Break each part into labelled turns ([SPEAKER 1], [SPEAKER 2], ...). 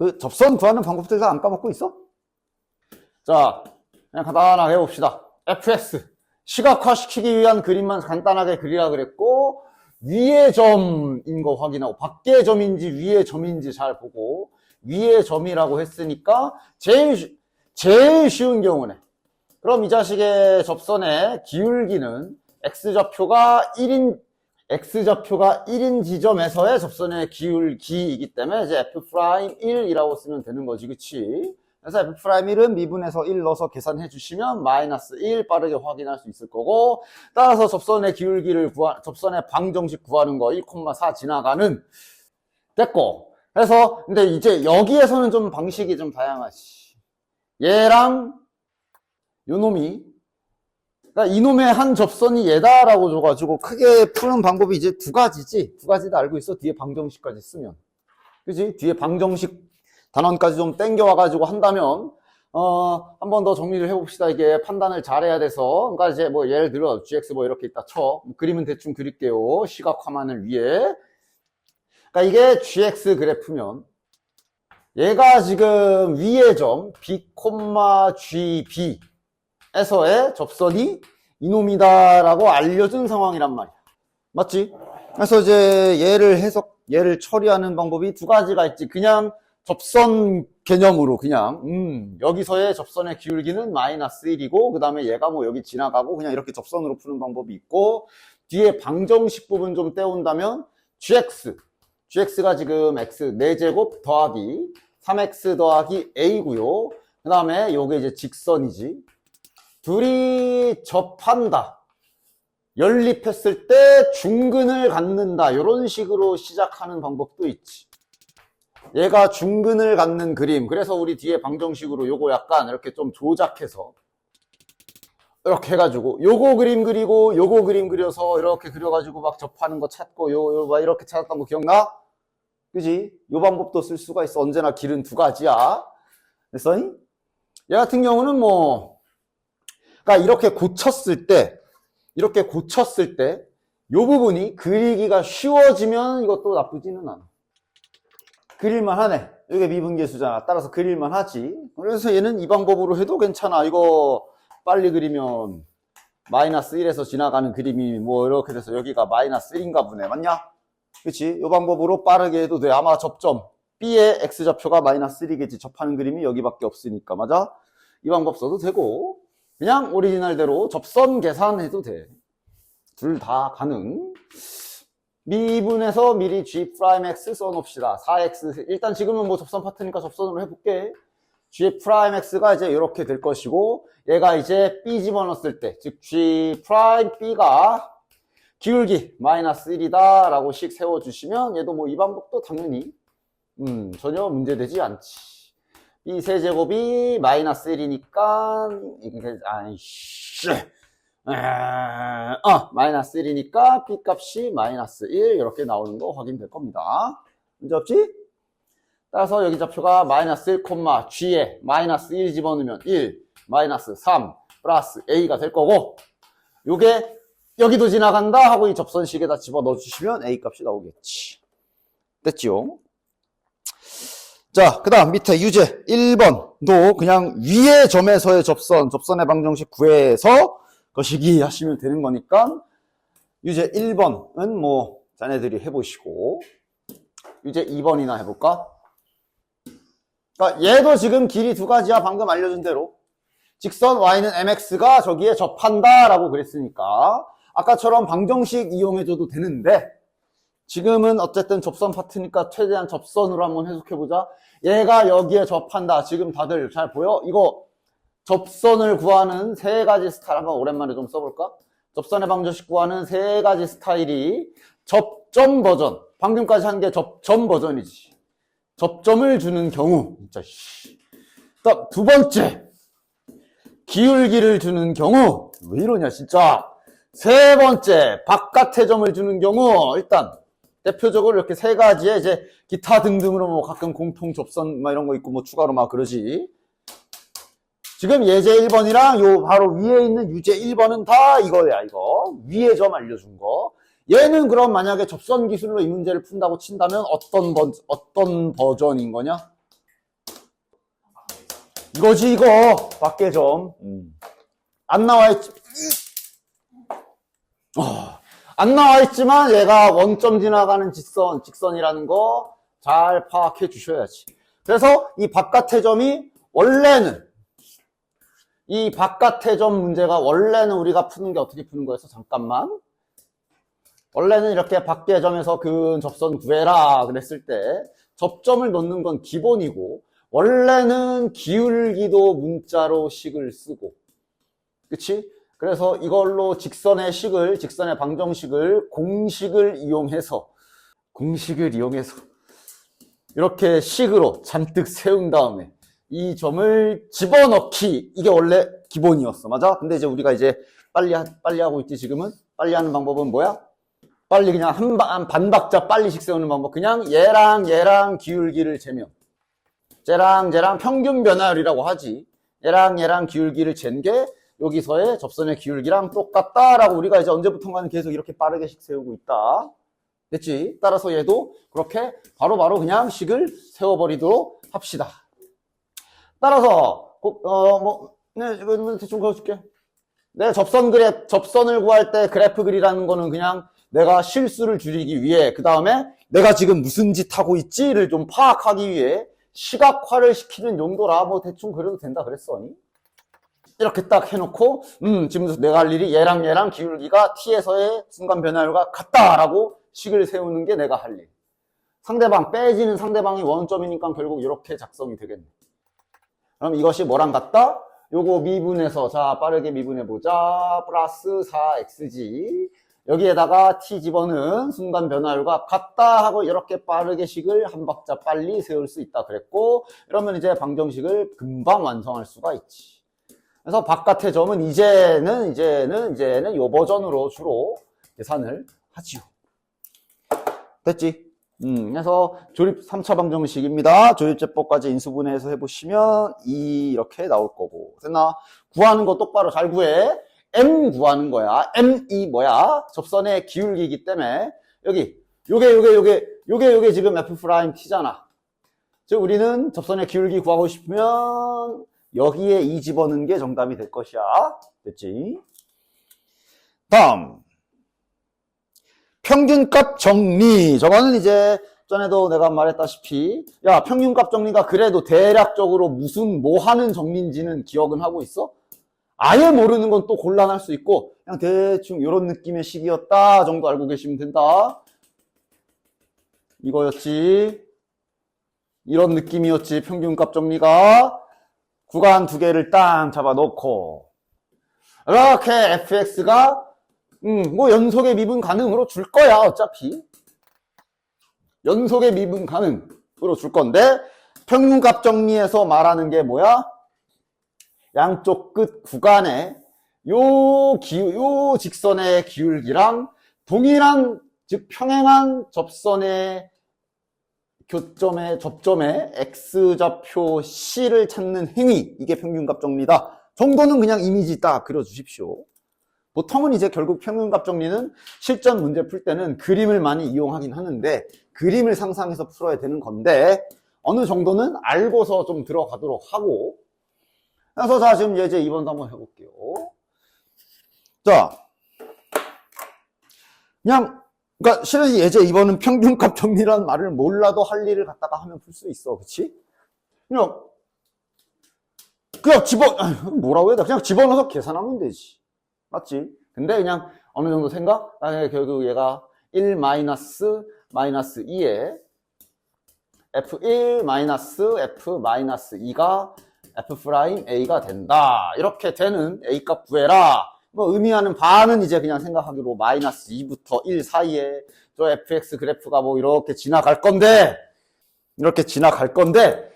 [SPEAKER 1] 그 접선 구하는 방법들 다 안 까먹고 있어? 자, 그냥 간단하게 해봅시다. fx 시각화시키기 위한 그림만 간단하게 그리라 그랬고, 위의 점인 거 확인하고, 밖의 점인지 위의 점인지 잘 보고, 위의 점이라고 했으니까 제일 쉬운 경우네. 그럼 이 자식의 접선의 기울기는 x좌표가 1인 지점에서의 접선의 기울기이기 때문에 이제 f'1이라고 쓰면 되는 거지, 그치? 그래서 f'1은 미분에서 1 넣어서 계산해 주시면 마이너스 1 빠르게 확인할 수 있을 거고, 따라서 접선의 기울기를 접선의 방정식 구하는 거 1,4 지나가는 됐고. 그래서 근데 이제 여기에서는 좀 방식이 좀 다양하지. 얘랑 요놈이, 그러니까 이놈의 한 접선이 얘다라고 줘가지고 크게 푸는 방법이 이제 두 가지지. 두 가지 다 알고 있어. 뒤에 방정식까지 쓰면. 그치? 뒤에 방정식 단원까지 좀 땡겨와가지고 한다면, 한 번 더 정리를 해봅시다. 이게 판단을 잘해야 돼서. 그러니까 이제 뭐 예를 들어, gx 뭐 이렇게 있다 쳐. 그림은 대충 그릴게요. 시각 화면을 위해. 그러니까 이게 gx 그래프면, 얘가 지금 위의 점, b, gb 에서의 접선이 이놈이다라고 알려준 상황이란 말이야. 맞지? 그래서 이제 얘를 처리하는 방법이 두 가지가 있지. 그냥 접선 개념으로 그냥 여기서의 접선의 기울기는 마이너스 1이고 그 다음에 얘가 뭐 여기 지나가고 그냥 이렇게 접선으로 푸는 방법이 있고, 뒤에 방정식 부분 좀 떼온다면 gx가 지금 x 4제곱 더하기 3x 더하기 a고요. 그 다음에 요게 이제 직선이지. 둘이 접한다, 연립했을 때 중근을 갖는다, 이런 식으로 시작하는 방법도 있지. 얘가 중근을 갖는 그림. 그래서 우리 뒤에 방정식으로 요거 약간 이렇게 좀 조작해서 이렇게 해가지고 요거 그림 그리고 요거 그림 그려서 이렇게 그려가지고 막 접하는 거 찾고 요 막 이렇게 찾았던 거 기억나? 그지? 요 방법도 쓸 수가 있어. 언제나 길은 두 가지야. 됐어? 얘 같은 경우는 뭐, 그러니까 이렇게 고쳤을 때 요 부분이 그리기가 쉬워지면 이것도 나쁘지는 않아. 그릴만 하네. 이게 미분계수잖아. 따라서 그릴만 하지. 그래서 얘는 이 방법으로 해도 괜찮아. 이거 빨리 그리면 마이너스 1에서 지나가는 그림이 뭐 이렇게 돼서 여기가 마이너스 1인가 보네. 맞냐? 그치? 이 방법으로 빠르게 해도 돼. 아마 접점 B의 X좌표가 마이너스 1이겠지. 접하는 그림이 여기밖에 없으니까. 맞아? 이 방법 써도 되고, 그냥 오리지널대로 접선 계산해도 돼. 둘 다 가능. 미분에서 미리 G'X 써놓읍시다. 4X. 일단 지금은 뭐 접선 파트니까 접선으로 해볼게. G'X가 이제 이렇게 될 것이고, 얘가 이제 B 집어넣었을 때, 즉 G'B가 기울기 마이너스 1이다 라고 식 세워주시면, 얘도 뭐 이 방법도 당연히 전혀 문제되지 않지. B 세제곱이 마이너스 1이니까 마이너스 1이니까 B 값이 마이너스 1 이렇게 나오는 거 확인될 겁니다. 문제 없지? 따라서 여기 좌표가 마이너스 1, G에 마이너스 1 집어넣으면 1, 마이너스 3, 플러스 A가 될 거고, 요게 여기도 지나간다 하고 이 접선식에다 집어넣어 주시면 A 값이 나오겠지. 됐지요? 자, 그 다음 밑에 유제 1번도 그냥 위의 점에서의 접선의 방정식 구해서 거시기 하시면 되는 거니까, 유제 1번은 뭐 자네들이 해보시고, 유제 2번이나 해볼까? 그러니까 얘도 지금 길이 두 가지야. 방금 알려준 대로 직선 y는 mx가 저기에 접한다 라고 그랬으니까 아까처럼 방정식 이용해줘도 되는데, 지금은 어쨌든 접선 파트니까 최대한 접선으로 한번 해석해보자. 얘가 여기에 접한다. 지금 다들 잘 보여? 이거 접선을 구하는 세 가지 스타일 한번 오랜만에 좀 써볼까? 접선의 방정식 구하는 세 가지 스타일이 접점 버전. 방금까지 한 게 접점 버전이지. 접점을 주는 경우. 진짜 딱 두 번째, 기울기를 주는 경우. 왜 이러냐 진짜. 세 번째, 바깥의 점을 주는 경우. 일단 대표적으로 이렇게 세 가지에 이제 기타 등등으로 뭐 가끔 공통 접선 막 이런 거 있고 뭐 추가로 막 그러지. 지금 예제 1번이랑 요 바로 위에 있는 유제 1번은 다 이거야. 이거 위에 점 알려준 거. 얘는 그럼 만약에 접선 기술로 이 문제를 푼다고 친다면 어떤 버전인 거냐? 이거지, 이거. 밖에 점. 안 나와 있지. 안 나와 있지만 얘가 원점 지나가는 직선이라는 거 잘 파악해 주셔야지. 그래서 이 바깥의 점이 원래는 이 바깥의 점 문제가 원래는 우리가 푸는 게 어떻게 푸는 거였어? 잠깐만. 원래는 이렇게 밖의 점에서 근 접선 구해라 그랬을 때 접점을 놓는 건 기본이고 원래는 기울기도 문자로 식을 쓰고 그치? 그래서 이걸로 직선의 방정식을 공식을 이용해서 이렇게 식으로 잔뜩 세운 다음에 이 점을 집어넣기 이게 원래 기본이었어. 맞아? 근데 이제 우리가 이제 빨리 하고 있지 지금은? 빨리 하는 방법은 뭐야? 빨리 그냥 한 반박자 빨리씩 세우는 방법. 그냥 얘랑 기울기를 재면 쟤랑 평균 변화율이라고 하지. 얘랑 기울기를 잰 게 여기서의 접선의 기울기랑 똑같다라고 우리가 이제 언제부턴가는 계속 이렇게 빠르게씩 세우고 있다. 됐지? 따라서 얘도 그렇게 바로바로 그냥 식을 세워버리도록 합시다. 따라서 이거 대충 그려줄게. 내 접선을 구할 때 그래프 그리라는 거는 그냥 내가 실수를 줄이기 위해 그 다음에 내가 지금 무슨 짓 하고 있지를 좀 파악하기 위해 시각화를 시키는 용도라 뭐 대충 그려도 된다 그랬어. 이렇게 딱 해놓고 지금부터 내가 할 일이 얘랑 기울기가 t에서의 순간 변화율과 같다라고 식을 세우는 게 내가 할 일. 빼지는 상대방이 원점이니까 결국 이렇게 작성이 되겠네. 그럼 이것이 뭐랑 같다? 요거 미분해서 자 빠르게 미분해보자. 플러스 4xg 여기에다가 t 집어넣은 순간 변화율과 같다 하고 이렇게 빠르게 식을 한 박자 빨리 세울 수 있다 그랬고 이러면 이제 방정식을 금방 완성할 수가 있지. 그래서 바깥의 점은 이제는 요 버전으로 주로 계산을 하지요. 됐지? 그래서 조립 3차 방정식입니다. 조립제법까지 인수분해해서 해보시면 이렇게 나올 거고. 됐나? 구하는 거 똑바로 잘 구해. M 구하는 거야. M이 뭐야? 접선의 기울기이기 때문에 여기 요게 지금 F'T잖아. 즉 우리는 접선의 기울기 구하고 싶으면 여기에 2 집어넣는 게 정답이 될 것이야. 됐지? 다음 평균값 정리. 저거는 이제 전에도 내가 말했다시피 야 평균값 정리가 그래도 대략적으로 뭐 하는 정리인지는 기억은 하고 있어? 아예 모르는 건 또 곤란할 수 있고 그냥 대충 이런 느낌의 식이었다 정도 알고 계시면 된다. 이거였지. 이런 느낌이었지. 평균값 정리가. 구간 두 개를 딱 잡아놓고 이렇게 fx가 뭐 연속의 미분 가능으로 줄 거야. 어차피 연속의 미분 가능으로 줄 건데 평균값 정리에서 말하는 게 뭐야? 양쪽 끝 구간에 요 직선의 기울기랑 동일한 즉 평행한 접선의 접점의 x좌표 c를 찾는 행위 이게 평균값 정리다 정도는 그냥 이미지 딱 그려주십시오. 보통은 이제 결국 평균값 정리는 실전 문제 풀 때는 그림을 많이 이용하긴 하는데 그림을 상상해서 풀어야 되는 건데 어느 정도는 알고서 좀 들어가도록 하고 그래서 자 지금 예제 2번도 한번 해볼게요. 자 그러니까 실은 예제 2번은 평균값 정리라는 말을 몰라도 할 일을 갖다가 하면 풀 수 있어. 그치? 그냥 뭐라고 해야 돼? 그냥 집어넣어서 계산하면 되지. 맞지? 근데 그냥 어느 정도 생각? 결국 얘가 1 마이너스 2에 F1 마이너스 F 마이너스 2가 F'A가 된다. 이렇게 되는 A값 구해라. 뭐 의미하는 바는 이제 그냥 생각하기로 마이너스 2부터 1 사이에 저 fx 그래프가 뭐 이렇게 지나갈 건데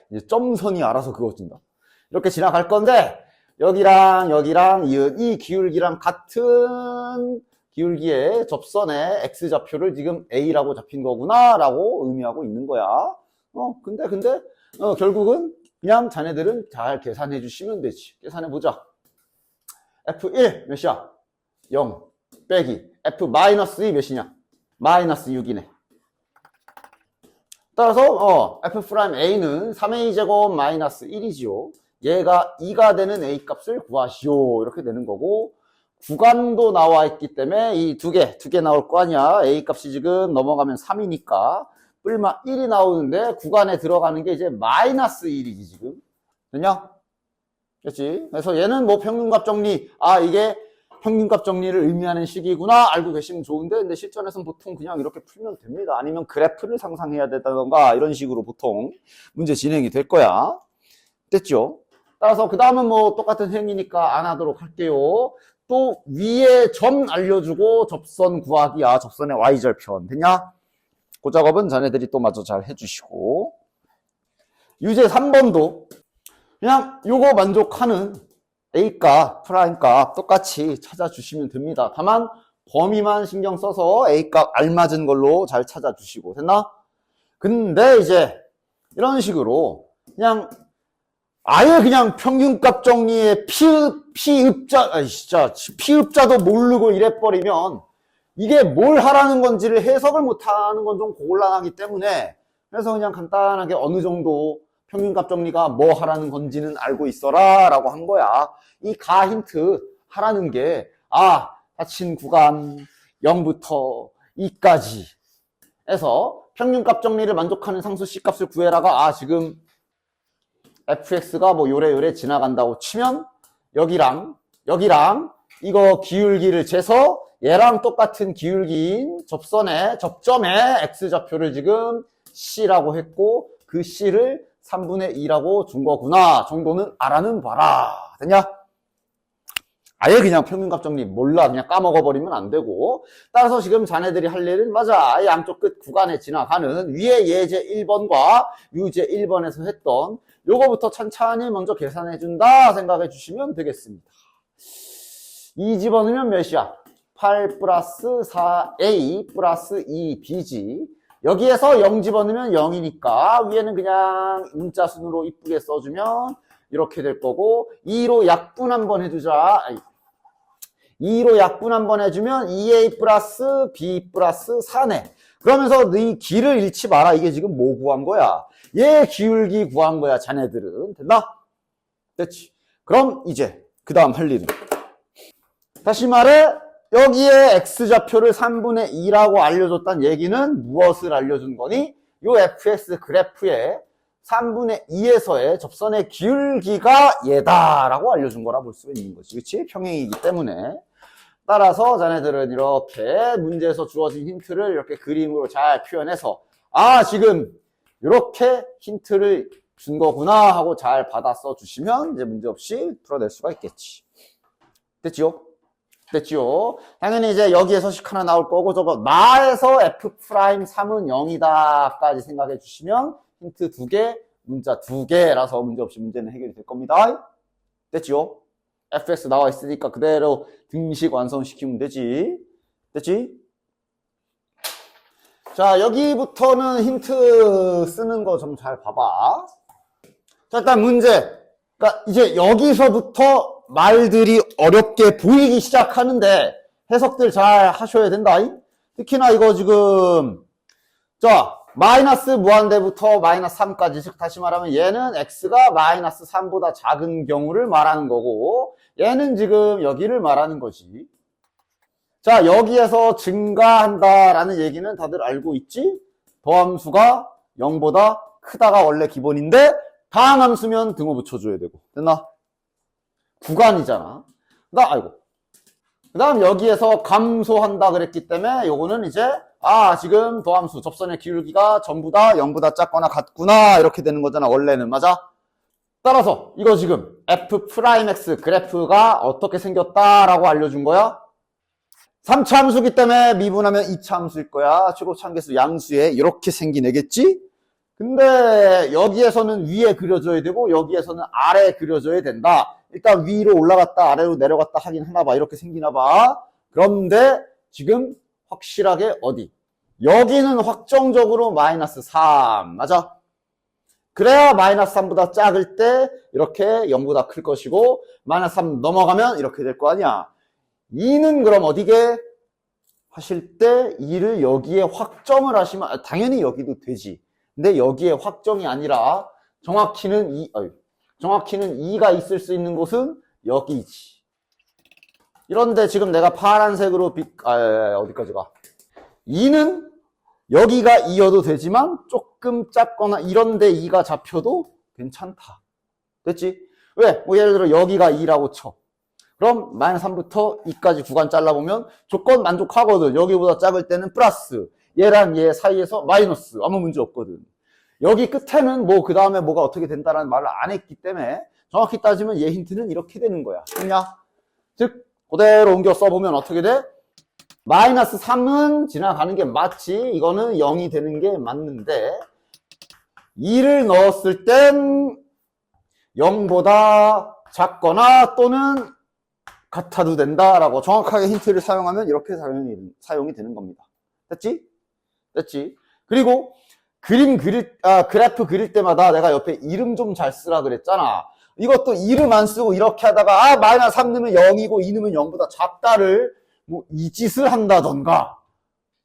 [SPEAKER 1] 이제 점선이 알아서 그어진다. 이렇게 지나갈 건데 여기랑 이은 이 기울기랑 같은 기울기의 접선의 x좌표를 지금 a라고 잡힌 거구나 라고 의미하고 있는 거야. 근데 결국은 그냥 자네들은 잘 계산해 주시면 되지. 계산해 보자. F1 몇이야? 0 빼기 F-2 몇이냐? 마이너스 6이네. 따라서 F'A는 3A제곱 마이너스 1이지요. 얘가 2가 되는 A 값을 구하시오. 이렇게 되는 거고, 구간도 나와 있기 때문에 이 두 개 나올 거 아니야. A 값이 지금 넘어가면 3이니까 뿔마 1이 나오는데 구간에 들어가는 게 이제 마이너스 1이지 지금. 됐냐? 그렇지? 그래서 얘는 뭐 평균값 정리, 이게 평균값 정리를 의미하는 식이구나 알고 계시면 좋은데, 근데 실전에서는 보통 그냥 이렇게 풀면 됩니다. 아니면 그래프를 상상해야 된다던가 이런 식으로 보통 문제 진행이 될 거야. 됐죠? 따라서 그 다음은 뭐 똑같은 행위니까 안 하도록 할게요. 또 위에 점 알려주고 접선 구하기야. 접선의 y절편. 됐냐? 그 작업은 자네들이 또 마저 잘 해주시고, 유제 3번도 그냥 요거 만족하는 A값, 프라임값 똑같이 찾아주시면 됩니다. 다만 범위만 신경 써서 A값 알맞은 걸로 잘 찾아주시고. 됐나? 근데 이제 이런 식으로 그냥 아예 그냥 평균값 정리에 피읍자도 모르고 이래버리면 이게 뭘 하라는 건지를 해석을 못하는 건 좀 곤란하기 때문에, 그래서 그냥 간단하게 어느 정도 평균값 정리가 뭐 하라는 건지는 알고 있어라 라고 한 거야. 이 가 힌트 하라는 게 닫힌 구간 0부터 2까지 해서 평균값 정리를 만족하는 상수 C값을 구해라가 지금 fx가 뭐 요래 지나간다고 치면 여기랑 이거 기울기를 재서 얘랑 똑같은 기울기인 접점의 x좌표를 지금 C라고 했고, 그 C를 3분의 2라고 준 거구나 정도는 알아는 봐라. 됐냐? 아예 그냥 평균값 정리 몰라 그냥 까먹어버리면 안 되고, 따라서 지금 자네들이 할 일은 맞아. 양쪽 끝 구간에 지나가는 위에 예제 1번과 유제 1번에서 했던 요거부터 천천히 먼저 계산해준다 생각해 주시면 되겠습니다. 2 집어넣으면 몇이야? 8 플러스 4a 플러스 2b지. 여기에서 0 집어넣으면 0이니까 위에는 그냥 문자순으로 이쁘게 써주면 이렇게 될 거고, 2로 약분 한번 해주자. 2로 약분 한번 해주면 2a 플러스 b 플러스 4네. 그러면서 이 기를 잃지 마라. 이게 지금 뭐 구한 거야? 얘 기울기 구한 거야, 자네들은. 됐나? 됐지? 그럼 이제 그 다음 할 일은, 다시 말해 여기에 x좌표를 3분의 2라고 알려줬다는 얘기는 무엇을 알려준 거니? 요 fx 그래프에 3분의 2에서의 접선의 기울기가 얘다라고 알려준 거라 볼 수 있는 거지. 그치? 평행이기 때문에. 따라서 자네들은 이렇게 문제에서 주어진 힌트를 이렇게 그림으로 잘 표현해서 지금 이렇게 힌트를 준 거구나 하고 잘 받아 써주시면 이제 문제없이 풀어낼 수가 있겠지. 됐지요? 됐지요? 당연히 이제 여기에 서식 하나 나올 거고, 저거 나에서 F'3은 0이다 까지 생각해 주시면 힌트 2개, 문자 2개라서 문제없이 문제는 해결이 될 겁니다. 됐지요? fx 나와 있으니까 그대로 등식 완성시키면 되지. 됐지? 자, 여기부터는 힌트 쓰는 거 좀 잘 봐봐. 자, 일단 문제. 그러니까 이제 여기서부터 말들이 어렵게 보이기 시작하는데 해석들 잘 하셔야 된다. 특히나 이거 지금 마이너스 무한대부터 마이너스 3까지, 즉 다시 말하면 얘는 x가 마이너스 3보다 작은 경우를 말하는 거고, 얘는 지금 여기를 말하는 거지. 자, 여기에서 증가한다라는 얘기는 다들 알고 있지? 더함수가 0보다 크다가 원래 기본인데 다항함수면 등호 붙여줘야 되고. 됐나? 구간이잖아. 그 다음 여기에서 감소한다 그랬기 때문에 요거는 이제 지금 더함수 접선의 기울기가 전부 다 0보다 작거나 같구나 이렇게 되는 거잖아 원래는. 맞아? 따라서 이거 지금 f'x 그래프가 어떻게 생겼다라고 알려준 거야? 3차 함수기 때문에 미분하면 2차 함수일 거야. 최고 참계수 양수에 이렇게 생긴 애겠지? 근데 여기에서는 위에 그려줘야 되고 여기에서는 아래에 그려줘야 된다. 일단 위로 올라갔다 아래로 내려갔다 하긴 하나 봐. 이렇게 생기나 봐. 그런데 지금 확실하게 어디? 여기는 확정적으로 마이너스 3. 맞아? 그래야 마이너스 3보다 작을 때 이렇게 0보다 클 것이고, 마이너스 3 넘어가면 이렇게 될 거 아니야. 2는 그럼 어디게? 하실 때 2를 여기에 확정을 하시면 당연히 여기도 되지. 근데 여기에 확정이 아니라 정확히는 정확히는 2가 있을 수 있는 곳은 여기지. 이런데 지금 내가 파란색으로 어디까지 가? 2는 여기가 2여도 되지만 조금 작거나 이런데 2가 잡혀도 괜찮다. 됐지? 왜? 뭐 예를 들어 여기가 2라고 쳐. 그럼 마이너스 3부터 2까지 구간 잘라보면 조건 만족하거든. 여기보다 작을 때는 플러스, 얘랑 얘 사이에서 마이너스, 아무 문제 없거든. 여기 끝에는 뭐 그 다음에 뭐가 어떻게 된다라는 말을 안 했기 때문에 정확히 따지면 얘 힌트는 이렇게 되는 거야. 그냥 즉 그대로 옮겨 써보면 어떻게 돼? 마이너스 3은 지나가는 게 맞지. 이거는 0이 되는 게 맞는데 2를 넣었을 땐 0보다 작거나 또는 같아도 된다라고 정확하게 힌트를 사용하면 이렇게 사용이 되는 겁니다. 됐지? 됐지? 그리고 그래프 그릴 때마다 내가 옆에 이름 좀 잘 쓰라 그랬잖아. 이것도 이름 안 쓰고 이렇게 하다가 마이너스 3 넣으면 0이고 2 넣으면 0보다 작다를 뭐 이 짓을 한다던가.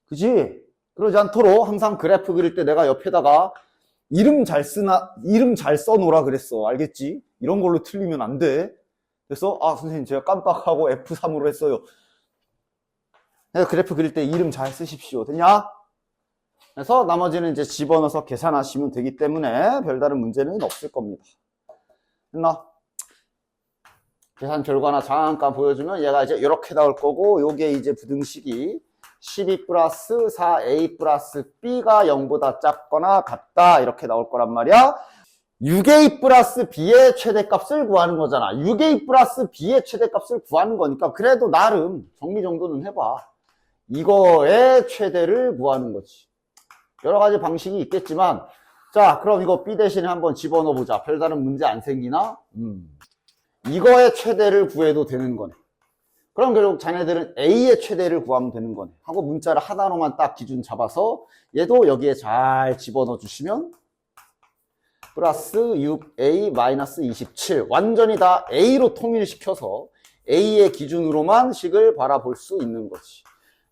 [SPEAKER 1] 그지? 그러지 않도록 항상 그래프 그릴 때 내가 옆에다가 이름 잘 써놓으라 그랬어. 알겠지? 이런 걸로 틀리면 안 돼. 그래서 선생님 제가 깜빡하고 F3으로 했어요. 내가 그래프 그릴 때 이름 잘 쓰십시오. 됐냐? 그래서 나머지는 이제 집어넣어서 계산하시면 되기 때문에 별다른 문제는 없을 겁니다. 됐나? 계산 결과나 잠깐 보여주면 얘가 이제 이렇게 나올 거고, 요게 이제 부등식이 12 플러스 4a 플러스 b가 0보다 작거나 같다 이렇게 나올 거란 말이야. 6a 플러스 b의 최대값을 구하는 거잖아. 6a 플러스 b의 최대값을 구하는 거니까 그래도 나름 정리 정도는 해봐. 이거의 최대를 구하는 거지. 여러 가지 방식이 있겠지만, 자, 그럼 이거 b 대신에 한번 집어넣어 보자. 별다른 문제 안 생기나? 이거의 최대를 구해도 되는 거네. 그럼 결국 자네들은 a의 최대를 구하면 되는 거네. 하고 문자를 하나로만 딱 기준 잡아서 얘도 여기에 잘 집어넣어 주시면 플러스 6a 마이너스 27 완전히 다 a로 통일시켜서 a의 기준으로만 식을 바라볼 수 있는 거지.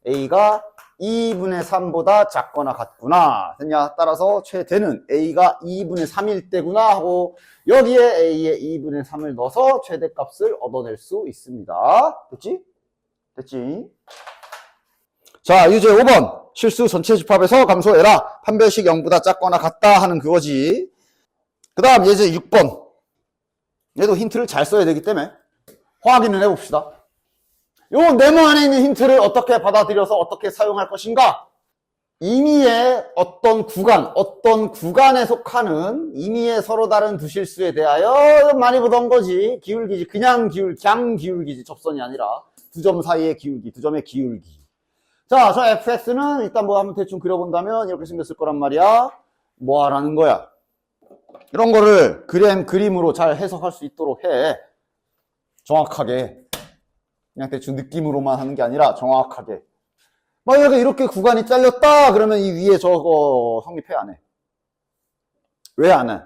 [SPEAKER 1] a가 2분의 3보다 작거나 같구나. 됐냐? 따라서 최대는 a가 2분의 3일 때구나 하고 여기에 a의 2분의 3을 넣어서 최대값을 얻어낼 수 있습니다. 됐지? 됐지? 자, 유제 5번. 실수 전체 집합에서 감소해라. 판별식 0보다 작거나 같다 하는 그거지. 그 다음 예제 6번. 얘도 힌트를 잘 써야 되기 때문에 확인을 해봅시다. 요 네모 안에 있는 힌트를 어떻게 받아들여서 어떻게 사용할 것인가? 임의의 어떤 구간에 속하는 임의의 서로 다른 두 실수에 대하여 많이 보던 거지. 기울기지. 그냥 기울기지. 접선이 아니라 두 점 사이의 기울기, 두 점의 기울기. 자, 저 fx는 일단 뭐 한번 대충 그려본다면 이렇게 생겼을 거란 말이야. 뭐 하라는 거야? 이런 거를 그림으로 잘 해석할 수 있도록 해. 정확하게. 그냥 대충 느낌으로만 하는 게 아니라 정확하게. 만약에 이렇게 구간이 잘렸다 그러면 이 위에 저거 성립해 안 해? 왜 안 해?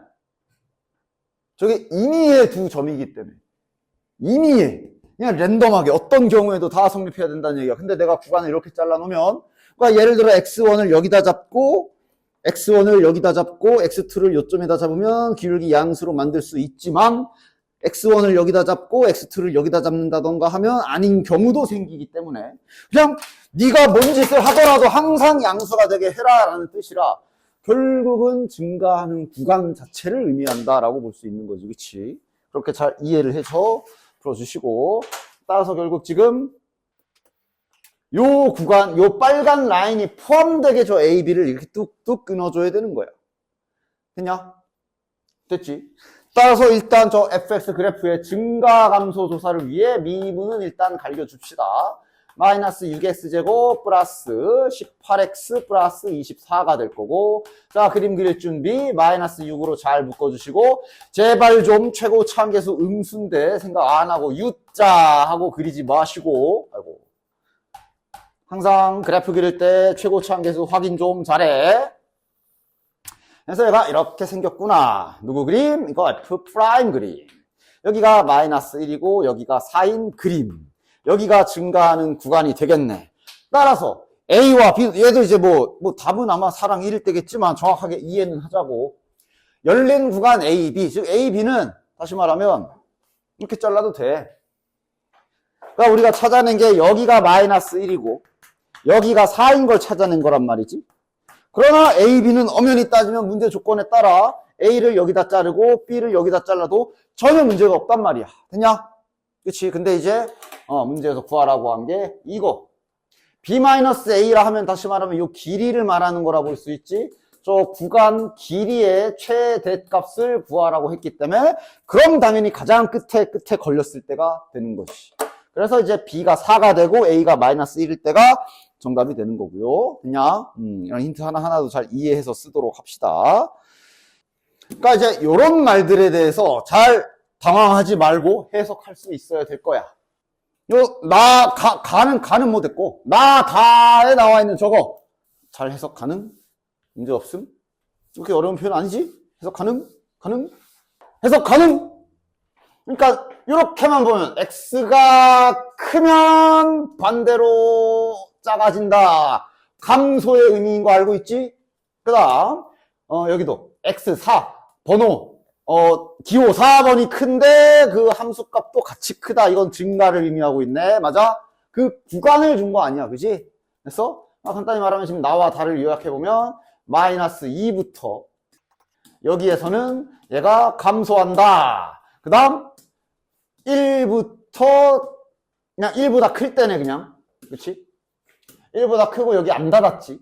[SPEAKER 1] 저게 임의의 두 점이기 때문에. 임의의. 그냥 랜덤하게 어떤 경우에도 다 성립해야 된다는 얘기야. 근데 내가 구간을 이렇게 잘라놓으면 그러니까 예를 들어 x1을 여기다 잡고 x2를 요점에다 잡으면 기울기 양수로 만들 수 있지만 x1을 여기다 잡고 x2를 여기다 잡는다던가 하면 아닌 경우도 생기기 때문에 그냥 네가 뭔 짓을 하더라도 항상 양수가 되게 해라라는 뜻이라 결국은 증가하는 구간 자체를 의미한다라고 볼 수 있는 거지. 그치? 그렇게 잘 이해를 해서 풀어주시고 따라서 결국 지금 요 구간, 요 빨간 라인이 포함되게 저 A, B를 이렇게 뚝뚝 끊어줘야 되는 거야. 됐냐? 됐지? 따라서 일단 저 fx 그래프의 증가 감소 조사를 위해 미분은 일단 갈겨줍시다. 마이너스 6x제곱 플러스 18x 플러스 24가 될 거고 자 그림 그릴 준비 마이너스 6으로 잘 묶어주시고 제발 좀 최고 차함계수 음수인데 생각 안 하고 U자 하고 그리지 마시고 아이고 항상 그래프 그릴 때 최고 차함계수 확인 좀 잘해. 그래서 얘가 이렇게 생겼구나. 누구 그림? 이거 F 프라임 그림. 여기가 마이너스 1이고 여기가 4인 그림. 여기가 증가하는 구간이 되겠네. 따라서 A와 B, 얘도 이제 뭐 답은 아마 사랑 1일 때겠지만 정확하게 이해는 하자고. 열린 구간 A, B, 즉 A, B는 다시 말하면 이렇게 잘라도 돼. 그러니까 우리가 찾아낸 게 여기가 마이너스 1이고 여기가 4인 걸 찾아낸 거란 말이지. 그러나 A, B는 엄연히 따지면 문제 조건에 따라 A를 여기다 자르고 B를 여기다 잘라도 전혀 문제가 없단 말이야. 됐냐? 그치? 근데 이제 문제에서 구하라고 한 게 이거. B-A라 하면 다시 말하면 이 길이를 말하는 거라 볼 수 있지. 저 구간 길이의 최대값을 구하라고 했기 때문에 그럼 당연히 가장 끝에 걸렸을 때가 되는 것이. 그래서 이제 B가 4가 되고 A가 마이너스 1일 때가 정답이 되는 거고요. 그냥 이런 힌트 하나하나도 잘 이해해서 쓰도록 합시다. 그러니까 이제 이런 말들에 대해서 잘 당황하지 말고 해석할 수 있어야 될 거야. 가는 뭐 됐고, 나 다에 나와 있는 저거 잘 해석 가능? 문제 없음? 그렇게 어려운 표현 아니지? 해석 가능? 해석 가능? 그러니까 이렇게만 보면 x가 크면 반대로 작아진다. 감소의 의미인 거 알고 있지? 그 다음 여기도 x4 번호 기호 4번이 큰데 그 함수값도 같이 크다. 이건 증가를 의미하고 있네. 맞아? 그 구간을 준 거 아니야. 그지? 그래서 간단히 말하면 지금 나와 다를 요약해보면 마이너스 2부터 여기에서는 얘가 감소한다. 그 다음 1부터 그냥 1보다 클 때네. 그냥 그치? 1보다 크고 여기 안 닫았지.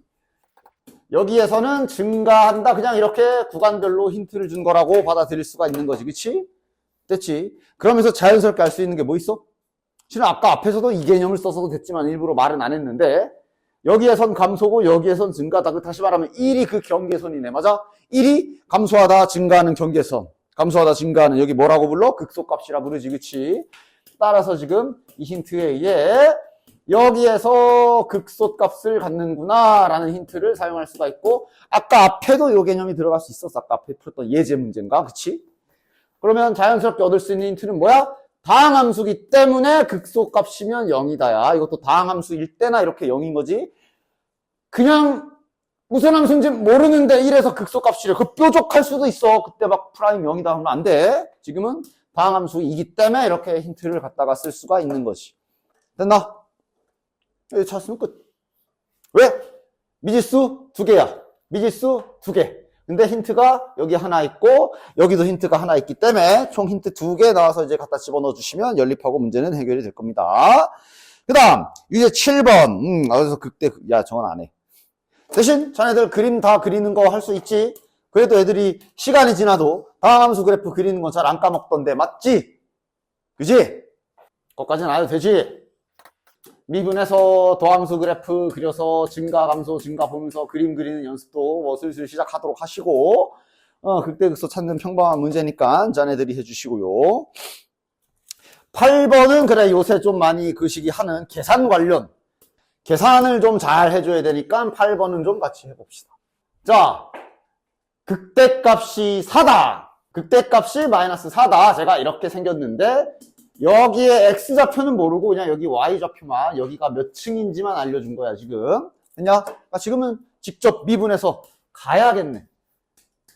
[SPEAKER 1] 여기에서는 증가한다. 그냥 이렇게 구간별로 힌트를 준 거라고 받아들일 수가 있는 거지. 그치? 됐지? 그러면서 자연스럽게 알 수 있는 게 뭐 있어? 실은 아까 앞에서도 이 개념을 써서도 됐지만 일부러 말은 안 했는데 여기에선 감소고 여기에선 증가다. 다시 말하면 1이 그 경계선이네. 맞아? 1이 감소하다 증가하는 경계선. 감소하다 증가하는 여기 뭐라고 불러? 극소값이라 부르지. 그치? 따라서 지금 이 힌트에 의해 여기에서 극소값을 갖는구나 라는 힌트를 사용할 수가 있고 아까 앞에도 이 개념이 들어갈 수 있었어. 아까 앞에 풀었던 예제 문제인가? 그치? 그러면 자연스럽게 얻을 수 있는 힌트는 뭐야? 다항함수기 때문에 극소값이면 0이다야. 이것도 다항함수일 때나 이렇게 0인 거지. 그냥 무슨 함수인지 모르는데 1에서 극소값이래. 그 뾰족할 수도 있어. 그때 막 프라임 0이다 하면 안 돼. 지금은 다항함수이기 때문에 이렇게 힌트를 갖다가 쓸 수가 있는 거지. 됐나? 여기 찾았으면 끝. 왜? 미지수 2개야. 미지수 2개. 근데 힌트가 여기 하나 있고 여기도 힌트가 하나 있기 때문에 총 힌트 2개 나와서 이제 갖다 집어넣어 주시면 연립하고 문제는 해결이 될 겁니다. 그 다음 유제 7번 어디서 극대 야 저건 안 해. 대신 자네들 그림 다 그리는 거 할 수 있지. 그래도 애들이 시간이 지나도 다항함수 그래프 그리는 건 잘 안 까먹던데 맞지? 그지? 거기까지는 안 해도 되지. 미분에서 도함수 그래프 그려서 증가 감소 증가 보면서 그림 그리는 연습도 뭐 슬슬 시작하도록 하시고 극대극소 찾는 평범한 문제니까 자네들이 해주시고요. 8번은 그래 요새 좀 많이 그 시기 하는 계산 관련 계산을 좀 잘 해줘야 되니까 8번은 좀 같이 해봅시다. 자, 극대값이 4다. 극대값이 마이너스 4다. 제가 이렇게 생겼는데 여기에 x좌표는 모르고 그냥 여기 y좌표만 여기가 몇 층인지만 알려준 거야 지금. 됐냐? 그러니까 지금은 직접 미분해서 가야겠네.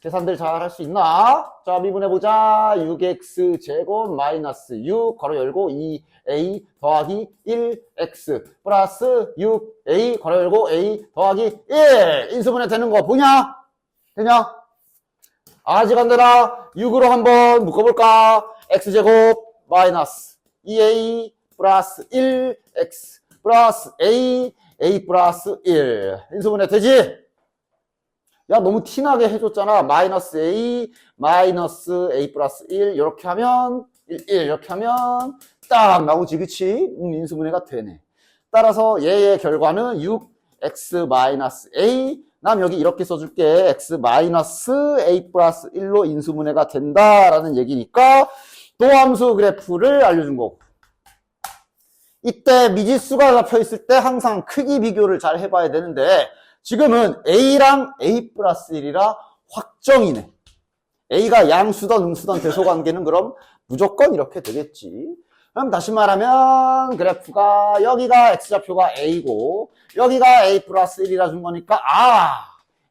[SPEAKER 1] 계산들 잘 할 수 있나? 자, 미분해보자. 6x 제곱 마이너스 6 괄호 열고 2a 더하기 1x 플러스 6a 괄호 열고 a 더하기 1 인수분해 되는 거 보냐? 되냐? 아직 안 되나? 6으로 한번 묶어볼까? x제곱 마이너스 2a 플러스 1x 플러스 a 플러스 1 인수분해 되지? 야 너무 티나게 해줬잖아. 마이너스 a 플러스 1 이렇게 하면 1 이렇게 하면 딱 나오지. 그치? 인수분해가 되네. 따라서 얘의 결과는 6x 마이너스 a 남 여기 이렇게 써줄게. x 마이너스 a 플러스 1로 인수분해가 된다라는 얘기니까 도함수 그래프를 알려준 거고. 이때 미지수가 잡혀있을 때 항상 크기 비교를 잘 해봐야 되는데 지금은 a랑 a 플러스 1이라 확정이네. a가 양수던 음수던 대소관계는 그럼 무조건 이렇게 되겠지. 그럼 다시 말하면 그래프가 여기가 x좌표가 a고 여기가 a 플러스 1이라 준 거니까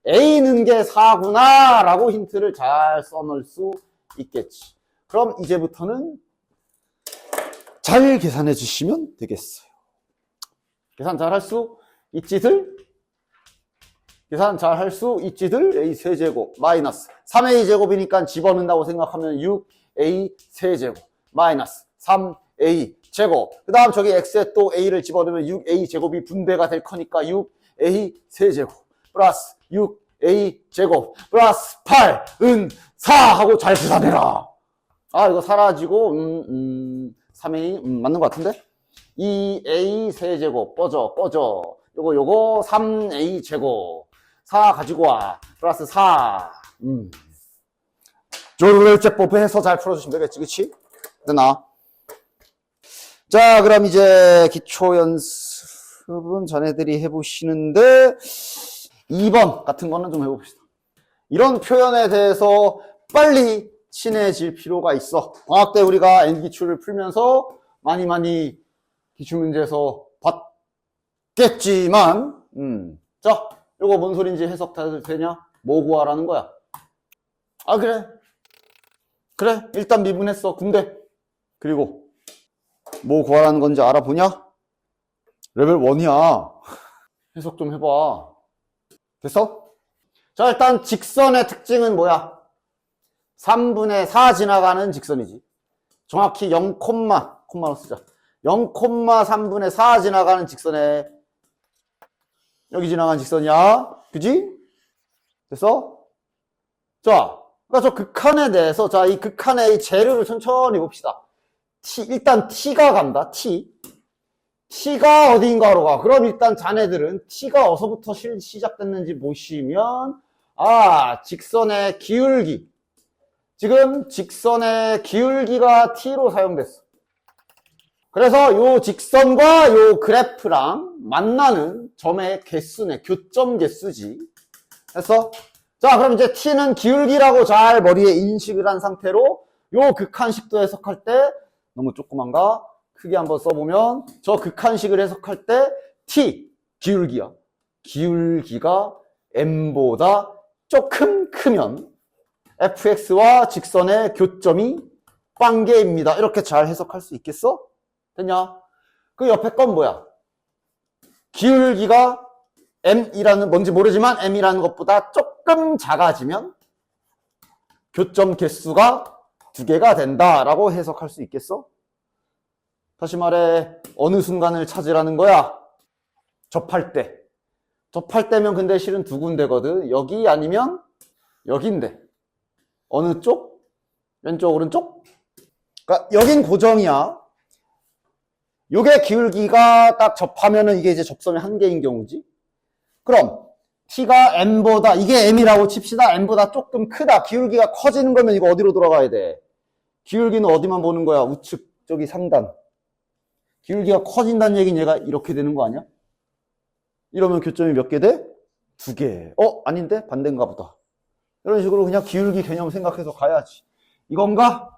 [SPEAKER 1] a는 게 4구나 라고 힌트를 잘 써놓을 수 있겠지. 그럼 이제부터는 잘 계산해 주시면 되겠어요. 계산 잘 할 수 있지들? 계산 잘 할 수 있지들? A 세제곱 마이너스 3A 제곱이니까 집어넣는다고 생각하면 6A 세제곱 마이너스 3A 제곱. 그 다음 저기 X에 또 A를 집어넣으면 6A 제곱이 분배가 될 거니까 6A 세제곱 플러스 6A 제곱 플러스 8 은 4 하고 잘 계산해라. 아 이거 사라지고 3A 맞는 것 같은데? 2A 세제곱 꺼져 요거 3A 제곱 4 가지고 와 플러스 4 조율제법 해서 잘 풀어주시면 되겠지 그치? 됐나? 자 그럼 이제 기초연습은 자네들이 해보시는데 2번 같은 거는 좀 해봅시다. 이런 표현에 대해서 빨리 친해질 필요가 있어. 방학 때 우리가 N기출을 풀면서 많이 기출문제에서 봤겠지만 자 요거 뭔 소린지 해석 다 되냐? 뭐 구하라는 거야? 아 그래 일단 미분했어. 근데 그리고 뭐 구하라는 건지 알아보냐? 레벨 1이야. 해석 좀 해봐. 됐어? 자 일단 직선의 특징은 뭐야? 3분의 4 지나가는 직선이지. 정확히 0콤마로 쓰자. 0,3분의 4 지나가는 직선에 여기 지나가는 직선이야. 그지? 됐어? 자, 그러니까 저 극한에 대해서 자, 이 극한의 이 재료를 천천히 봅시다. 일단 T가 간다. T가 어디인가로 가. 그럼 일단 자네들은 T가 어디서부터 시작됐는지 보시면 직선의 기울기. 지금 직선의 기울기가 T로 사용됐어. 그래서 요 직선과 요 그래프랑 만나는 점의 개수네. 교점 개수지. 됐어? 자, 그럼 이제 T는 기울기라고 잘 머리에 인식을 한 상태로 요 극한식도 해석할 때 너무 조그만가? 크게 한번 써보면 저 극한식을 해석할 때 T, 기울기야. 기울기가 M보다 조금 크면 fx와 직선의 교점이 빵개입니다. 이렇게 잘 해석할 수 있겠어? 됐냐? 그 옆에 건 뭐야? 기울기가 m이라는 뭔지 모르지만 m이라는 것보다 조금 작아지면 교점 개수가 2개가 된다라고 해석할 수 있겠어? 다시 말해 어느 순간을 찾으라는 거야? 접할 때면 근데 실은 두 군데거든. 여기 아니면 여기인데 어느 쪽? 왼쪽 오른쪽? 그러니까 여긴 고정이야. 요게 기울기가 딱 접하면은 이게 이제 접선의 한계인 경우지. 그럼 T가 M보다 이게 M이라고 칩시다. M보다 조금 크다. 기울기가 커지는 거면 이거 어디로 돌아가야 돼? 기울기는 어디만 보는 거야? 우측 저기 상단. 기울기가 커진다는 얘기는 얘가 이렇게 되는 거 아니야? 이러면 교점이 몇 개 돼? 2개. 아닌데? 반대인가 보다. 이런 식으로 그냥 기울기 개념 생각해서 가야지. 이건가?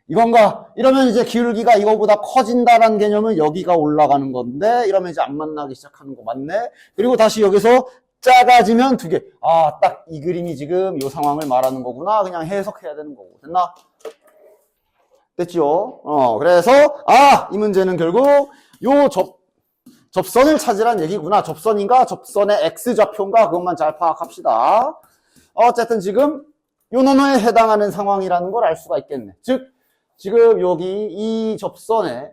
[SPEAKER 1] 이건가? 이러면 이제 기울기가 이거보다 커진다라는 개념은 여기가 올라가는 건데 이러면 이제 안 만나기 시작하는 거 맞네? 그리고 다시 여기서 작아지면 2개. 딱 이 그림이 지금 이 상황을 말하는 거구나. 그냥 해석해야 되는 거고. 됐나? 됐지요? 그래서 이 문제는 결국 요 접선을 찾으란 얘기구나. 접선인가? 접선의 X좌표인가? 그것만 잘 파악합시다. 어쨌든 지금 요 놈에 해당하는 상황이라는 걸 알 수가 있겠네. 즉, 지금 여기 이 접선의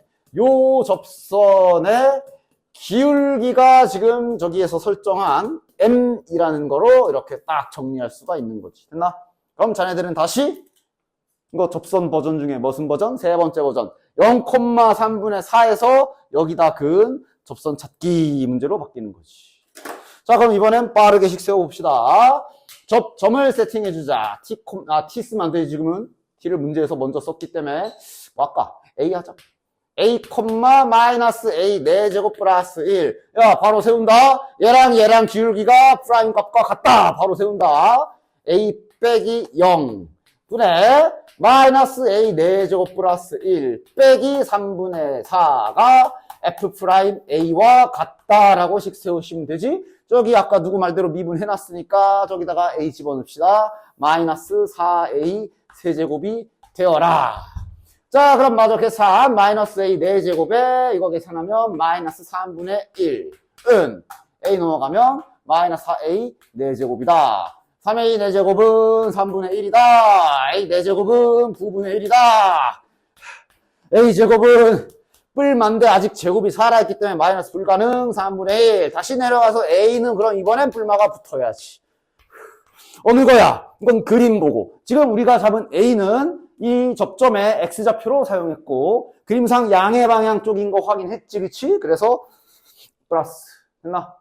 [SPEAKER 1] 기울기가 지금 저기에서 설정한 M이라는 거로 이렇게 딱 정리할 수가 있는 거지. 됐나? 그럼 자네들은 다시 이거 접선 버전 중에 무슨 버전? 세 번째 버전. 0,3분의 4에서 여기다 근 접선 찾기 문제로 바뀌는 거지. 자, 그럼 이번엔 빠르게 식 세워봅시다. 점을 세팅해주자. T 쓰면 안 되지, 지금은. T를 문제에서 먼저 썼기 때문에. 아까 A 하자. A, 마이너스 A 4제곱 플러스 1. 야, 바로 세운다. 얘랑 기울기가 프라임 값과 같다. 바로 세운다. A 빼기 0. 분의 마이너스 A 4제곱 플러스 1 빼기 3분의 4가 F'A와 같다라고 식 세우시면 되지. 저기 아까 누구 말대로 미분 해놨으니까 저기다가 A 집어넣읍시다. 마이너스 4A 세제곱이 되어라. 자, 그럼 마저 계산. 마이너스 A 4제곱에 이거 계산하면 마이너스 3분의 1은 A 넘어가면 마이너스 4A 4제곱이다. 3A 4제곱은 3분의 1이다. A 4제곱은 9분의 1이다. A제곱은 뿔만데 아직 제곱이 살아있기 때문에 마이너스 불가능 3분의 1. 다시 내려가서 A는 그럼 이번엔 뿔마가 붙어야지. 어느 거야? 이건 그림 보고. 지금 우리가 잡은 A는 이 접점에 X좌표로 사용했고, 그림상 양의 방향 쪽인 거 확인했지, 그치? 그래서 플러스. 됐나?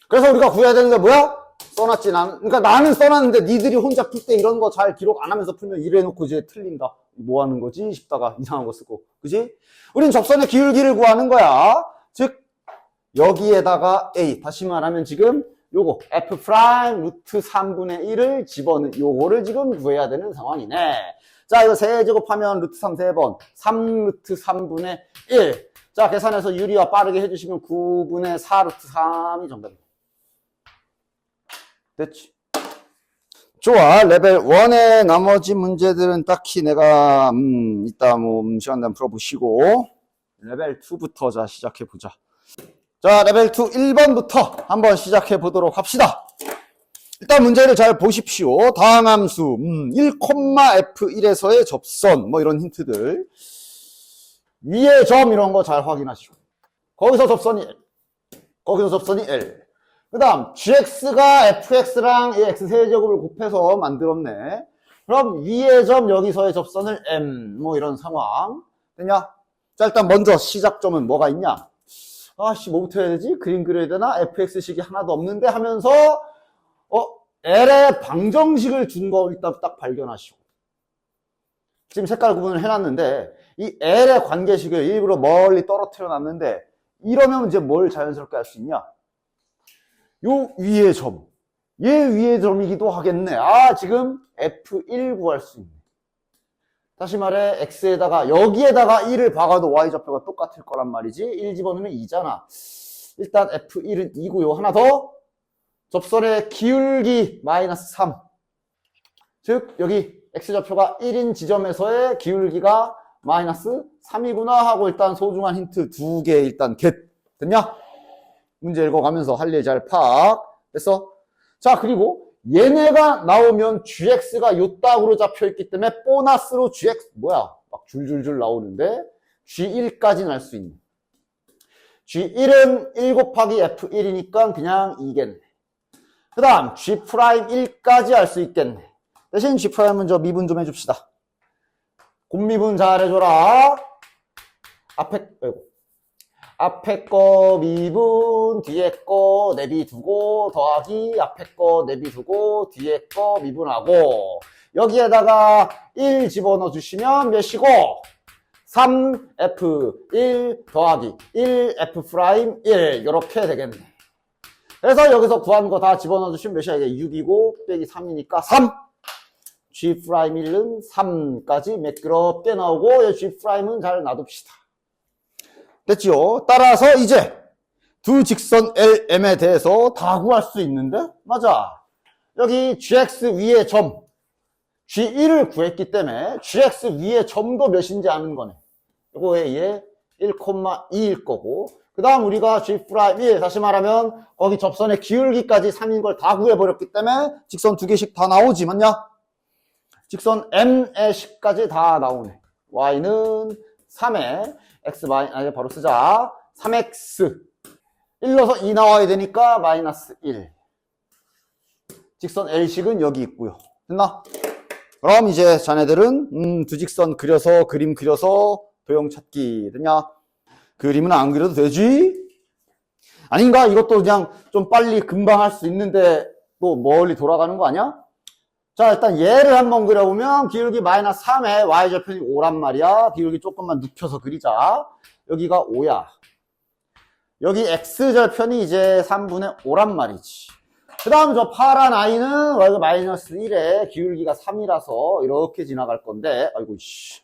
[SPEAKER 1] 그래서 우리가 구해야 되는 게 뭐야? 써놨지, 나는. 그러니까 나는 써놨는데 니들이 혼자 풀 때 이런 거 잘 기록 안 하면서 풀면 이래놓고 이제 틀린다. 뭐 하는 거지? 싶다가 이상한 거 쓰고. 그지? 우린 접선의 기울기를 구하는 거야. 즉, 여기에다가 A. 다시 말하면 지금 요거 F 프라임 루트 3분의 1을 집어넣는 요거를 지금 구해야 되는 상황이네. 자, 이거 세제곱하면 루트 3 3번. 3 루트 3분의 1. 자, 계산해서 유리와 빠르게 해주시면 9분의 4 루트 3이 정답입니다. 됐지? 좋아. 레벨 1의 나머지 문제들은 딱히 내가 이따 뭐 시간 되면 풀어보시고 레벨 2부터 자 시작해보자. 자, 레벨 2 1번부터 한번 시작해 보도록 합시다. 일단 문제를 잘 보십시오. 다항 함수 1,f1에서의 접선 뭐 이런 힌트들 위의 점 이런 거 잘 확인하시고 거기서 접선이 L 거기서 접선이 L 그 다음 gx가 fx랑 이 x세제곱을 곱해서 만들었네. 그럼 위의 점 여기서의 접선을 m 뭐 이런 상황 됐냐? 자, 일단 먼저 시작점은 뭐가 있냐? 아씨 뭐부터 해야 되지? 그림 그려야 되나? fx식이 하나도 없는데 하면서 L의 방정식을 준 거 일단 딱 발견하시고 지금 색깔 구분을 해놨는데 이 L의 관계식을 일부러 멀리 떨어뜨려 놨는데 이러면 이제 뭘 자연스럽게 할 수 있냐? 요 위의 점 얘 위의 점이기도 하겠네. 아 지금 F1 구할 수 있네. 다시 말해 x에다가 여기에다가 1을 박아도 y좌표가 똑같을 거란 말이지. 1 집어넣으면 2잖아. 일단 F1은 2고요. 하나 더 접선의 기울기 마이너스 3. 즉 여기 x좌표가 1인 지점에서의 기울기가 마이너스 3이구나 하고 일단 소중한 힌트 2개 일단 겟. 됐냐? 문제 읽어가면서 할 일 잘 파악. 됐어? 자, 그리고 얘네가 나오면 gx가 요 딱으로 잡혀있기 때문에 보너스로 gx 뭐야 막 줄줄줄 나오는데 g1까지 날 수 있는 g1은 1 곱하기 f1이니까 그냥 2겠네. 그 다음 g'1까지 알 수 있겠네. 대신 g'은 저 미분 좀 해줍시다. 곱미분 잘 해줘라. 앞에 거 미분, 뒤에 거 내비두고, 더하기, 앞에 거 내비두고, 뒤에 거 미분하고, 여기에다가 1 집어넣어 주시면 몇이고, 3F1 더하기 1F'1, 이렇게 되겠네. 그래서 여기서 구한 거 다 집어넣어 주시면 몇이야? 이게 6이고, 빼기 3이니까 3. G'1은 3까지 매끄럽게 나오고, G'은 잘 놔둡시다. 됐지요? 따라서 이제 두 직선 LM에 대해서 다 구할 수 있는데? 맞아. 여기 GX 위의 점 G1을 구했기 때문에 GX 위의 점도 몇인지 아는 거네. 이거에 얘 1,2일 거고 그 다음 우리가 G'1 다시 말하면 거기 접선의 기울기까지 3인 걸 다 구해버렸기 때문에 직선 두 개씩 다 나오지 맞냐? 직선 M의 식까지 다 나오네. Y는 3에 x 바로 쓰자. 3x 1 넣어서 2 나와야 되니까 마이너스 1. 직선 L식은 여기 있고요. 됐나? 그럼 이제 자네들은 두 직선 그려서 그림 그려서 도형 찾기 됐냐? 그림은 안 그려도 되지? 아닌가? 이것도 그냥 좀 빨리 금방 할 수 있는데 또 멀리 돌아가는 거 아니야? 자, 일단 얘를 한번 그려보면 기울기 마이너스 3에 y좌편이 5란 말이야. 기울기 조금만 눕혀서 그리자. 여기가 5야. 여기 x좌편이 이제 3분의 5란 말이지. 그 다음 저 파란 i는 y가 마이너스 1에 기울기가 3이라서 이렇게 지나갈 건데 아이고 씨.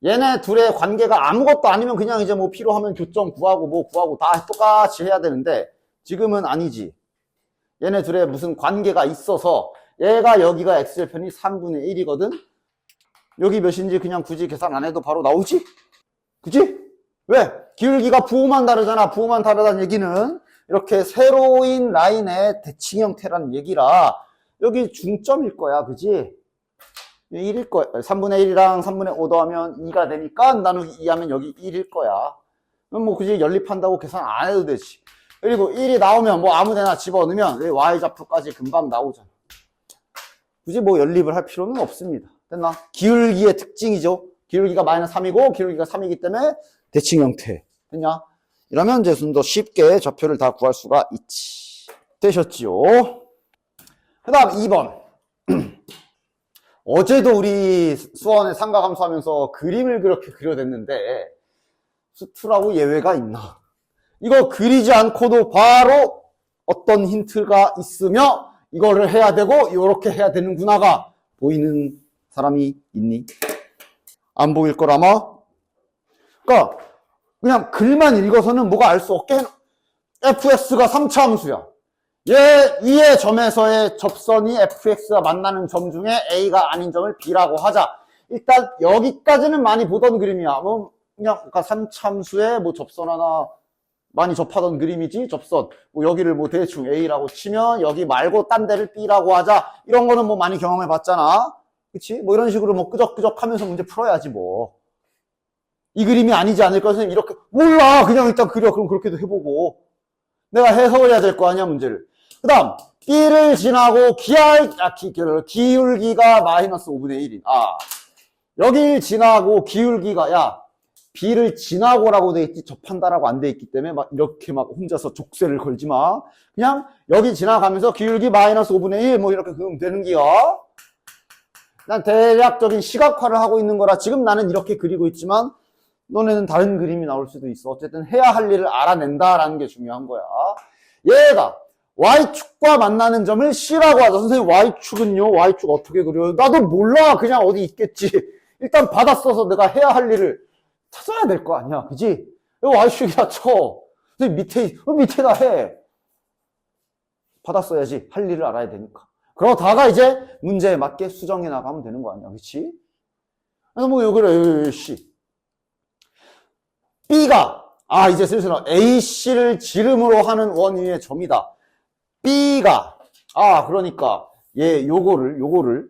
[SPEAKER 1] 얘네 둘의 관계가 아무것도 아니면 그냥 이제 뭐 필요하면 교점 구하고 뭐 구하고 다 똑같이 해야 되는데 지금은 아니지. 얘네 둘의 무슨 관계가 있어서 얘가 여기가 x절편이 3분의 1이거든? 여기 몇인지 그냥 굳이 계산 안 해도 바로 나오지? 그치? 왜? 기울기가 부호만 다르잖아. 부호만 다르다는 얘기는 이렇게 세로인 라인의 대칭 형태라는 얘기라 여기 중점일 거야. 그지? 1일 거야. 3분의 1이랑 3분의 5 더하면 2가 되니까 나누기 2 하면 여기 1일 거야. 그럼 뭐 굳이 연립한다고 계산 안 해도 되지. 그리고 1이 나오면 뭐 아무 데나 집어넣으면 y좌표까지 금방 나오잖아. 굳이 뭐 연립을 할 필요는 없습니다. 됐나? 기울기의 특징이죠. 기울기가 마이너스 3이고 기울기가 3이기 때문에 대칭 형태. 됐냐? 이러면 이제 좀 더 쉽게 좌표를 다 구할 수가 있지. 되셨지요? 그 다음 2번. 어제도 우리 수원에 삼각함수 하면서 그림을 그렇게 그려댔는데 수투라고 예외가 있나? 이거 그리지 않고도 바로 어떤 힌트가 있으며 이거를 해야 되고 이렇게 해야 되는구나가 보이는 사람이 있니? 안 보일 걸 아마? 그러니까 그냥 글만 읽어서는 뭐가 알 수 없게 fx가 3차 함수야. 얘 위의 점에서의 접선이 fx가 만나는 점 중에 a가 아닌 점을 b라고 하자. 일단 여기까지는 많이 보던 그림이야. 뭐 그냥 그러니까 3차 함수에 뭐 접선 하나 많이 접하던 그림이지. 접선 뭐 여기를 뭐 대충 a라고 치면 여기 말고 딴 데를 b라고 하자. 이런 거는 뭐 많이 경험해 봤잖아. 그치? 뭐 이런 식으로 뭐 끄적끄적 하면서 문제 풀어야지 뭐. 이 그림이 아니지 않을까? 선생님 이렇게 몰라. 그냥 일단 그려. 그럼 그렇게도 해보고 내가 해석을 해야 될 거 아니야 문제를. 그 다음 b를 지나고 기울기가 마이너스 5분의 1인 여길 지나고 기울기가 b를 지나고라고 돼 있지 접한다라고 안 돼 있기 때문에 막 이렇게 막 혼자서 족쇄를 걸지 마. 그냥 여기 지나가면서 기울기 마이너스 5분의 1 뭐 이렇게 그으면 되는 기야. 난 대략적인 시각화를 하고 있는 거라 지금 나는 이렇게 그리고 있지만 너네는 다른 그림이 나올 수도 있어. 어쨌든 해야 할 일을 알아낸다라는 게 중요한 거야. 얘가 Y축과 만나는 점을 C라고 하자. 선생님 Y축은요? Y축 어떻게 그려요? 나도 몰라. 그냥 어디 있겠지. 일단 받아 써서 내가 해야 할 일을 찾아야 될 거 아니야. 그지? 이거 Y축이야 쳐. 선생님 밑에다 해. 받아 써야지. 할 일을 알아야 되니까. 그러다가 이제 문제에 맞게 수정해 나가면 되는 거 아니야. 그치? 그래서 뭐 그래 C. B가 이제 슬슬 AC를 지름으로 하는 원위의 점이다. B가 그러니까 요거를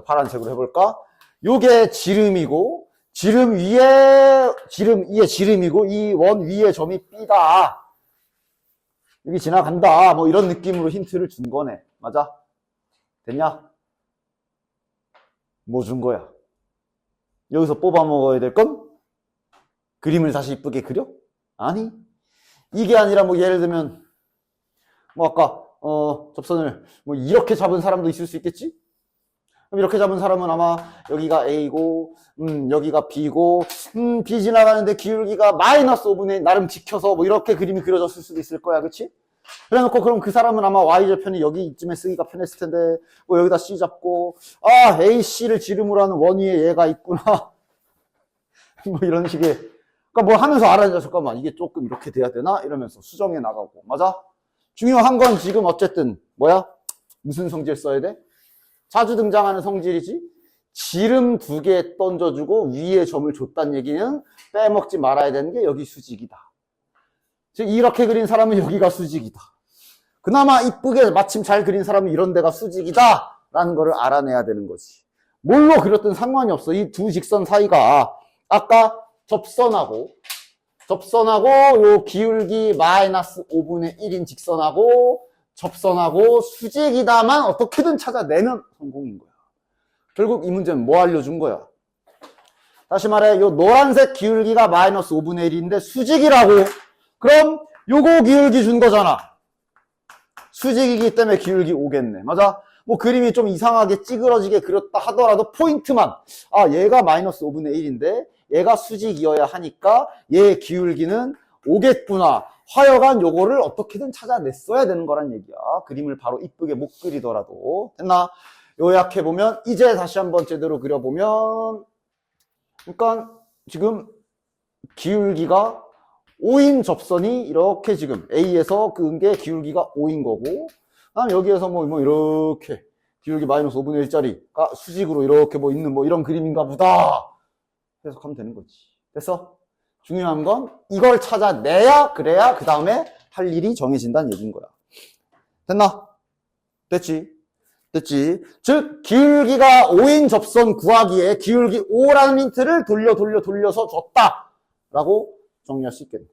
[SPEAKER 1] 파란색으로 해볼까? 요게 지름이고 이게 지름이고 이 원 위의 점이 B다. 여기 지나간다. 뭐 이런 느낌으로 힌트를 준 거네. 맞아? 됐냐? 뭐 준 거야? 여기서 뽑아 먹어야 될 건? 그림을 다시 이쁘게 그려? 아니. 이게 아니라 뭐 예를 들면 뭐 아까 접선을 뭐 이렇게 잡은 사람도 있을 수 있겠지? 그럼 이렇게 잡은 사람은 아마 여기가 A고 여기가 B고 B 지나가는데 기울기가 마이너스 5분의 나름 지켜서 뭐 이렇게 그림이 그려졌을 수도 있을 거야. 그치? 그래놓고 그럼 그 사람은 아마 Y절편이 여기 이쯤에 쓰기가 편했을 텐데 뭐 여기다 C 잡고 AC를 지름으로 하는 원위에 얘가 있구나. 뭐 이런 식의 그러니까 뭐 하면서 알아내자. 잠깐만 이게 조금 이렇게 돼야 되나? 이러면서 수정해 나가고. 맞아? 중요한 건 지금 어쨌든 뭐야? 무슨 성질 써야 돼? 자주 등장하는 성질이지? 지름 2개 던져주고 위에 점을 줬다는 얘기는 빼먹지 말아야 되는 게 여기 수직이다. 즉 이렇게 그린 사람은 여기가 수직이다. 그나마 이쁘게 마침 잘 그린 사람은 이런 데가 수직이다 라는 거를 알아내야 되는 거지. 뭘로 그렸든 상관이 없어. 이 두 직선 사이가 아까 접선하고 요 기울기 마이너스 5분의 1인 직선하고 접선하고 수직이다만 어떻게든 찾아내면 성공인 거야. 결국 이 문제는 뭐 알려준 거야? 다시 말해 요 노란색 기울기가 마이너스 5분의 1인데 수직이라고. 그럼 요거 기울기 준 거잖아. 수직이기 때문에 기울기 5겠네. 맞아? 뭐 그림이 좀 이상하게 찌그러지게 그렸다 하더라도 포인트만 얘가 마이너스 5분의 1인데 얘가 수직이어야 하니까 얘의 기울기는 5겠구나. 하여간 요거를 어떻게든 찾아냈어야 되는 거란 얘기야. 그림을 바로 이쁘게 못 그리더라도. 됐나? 요약해보면 이제 다시 한번 제대로 그려보면 그러니까 지금 기울기가 5인 접선이 이렇게 지금 A에서 그은 게 기울기가 5인 거고 그다음 여기에서 뭐 이렇게 기울기 마이너스 5분의 1짜리가 수직으로 이렇게 뭐 있는 뭐 이런 그림인가 보다. 해석하면 되는 거지. 됐어? 중요한 건 이걸 찾아내야 그래야 그 다음에 할 일이 정해진다는 얘기인 거야. 됐나? 됐지? 됐지? 즉 기울기가 5인 접선 구하기에 기울기 5라는 힌트를 돌려서 줬다 라고 정리할 수 있겠네.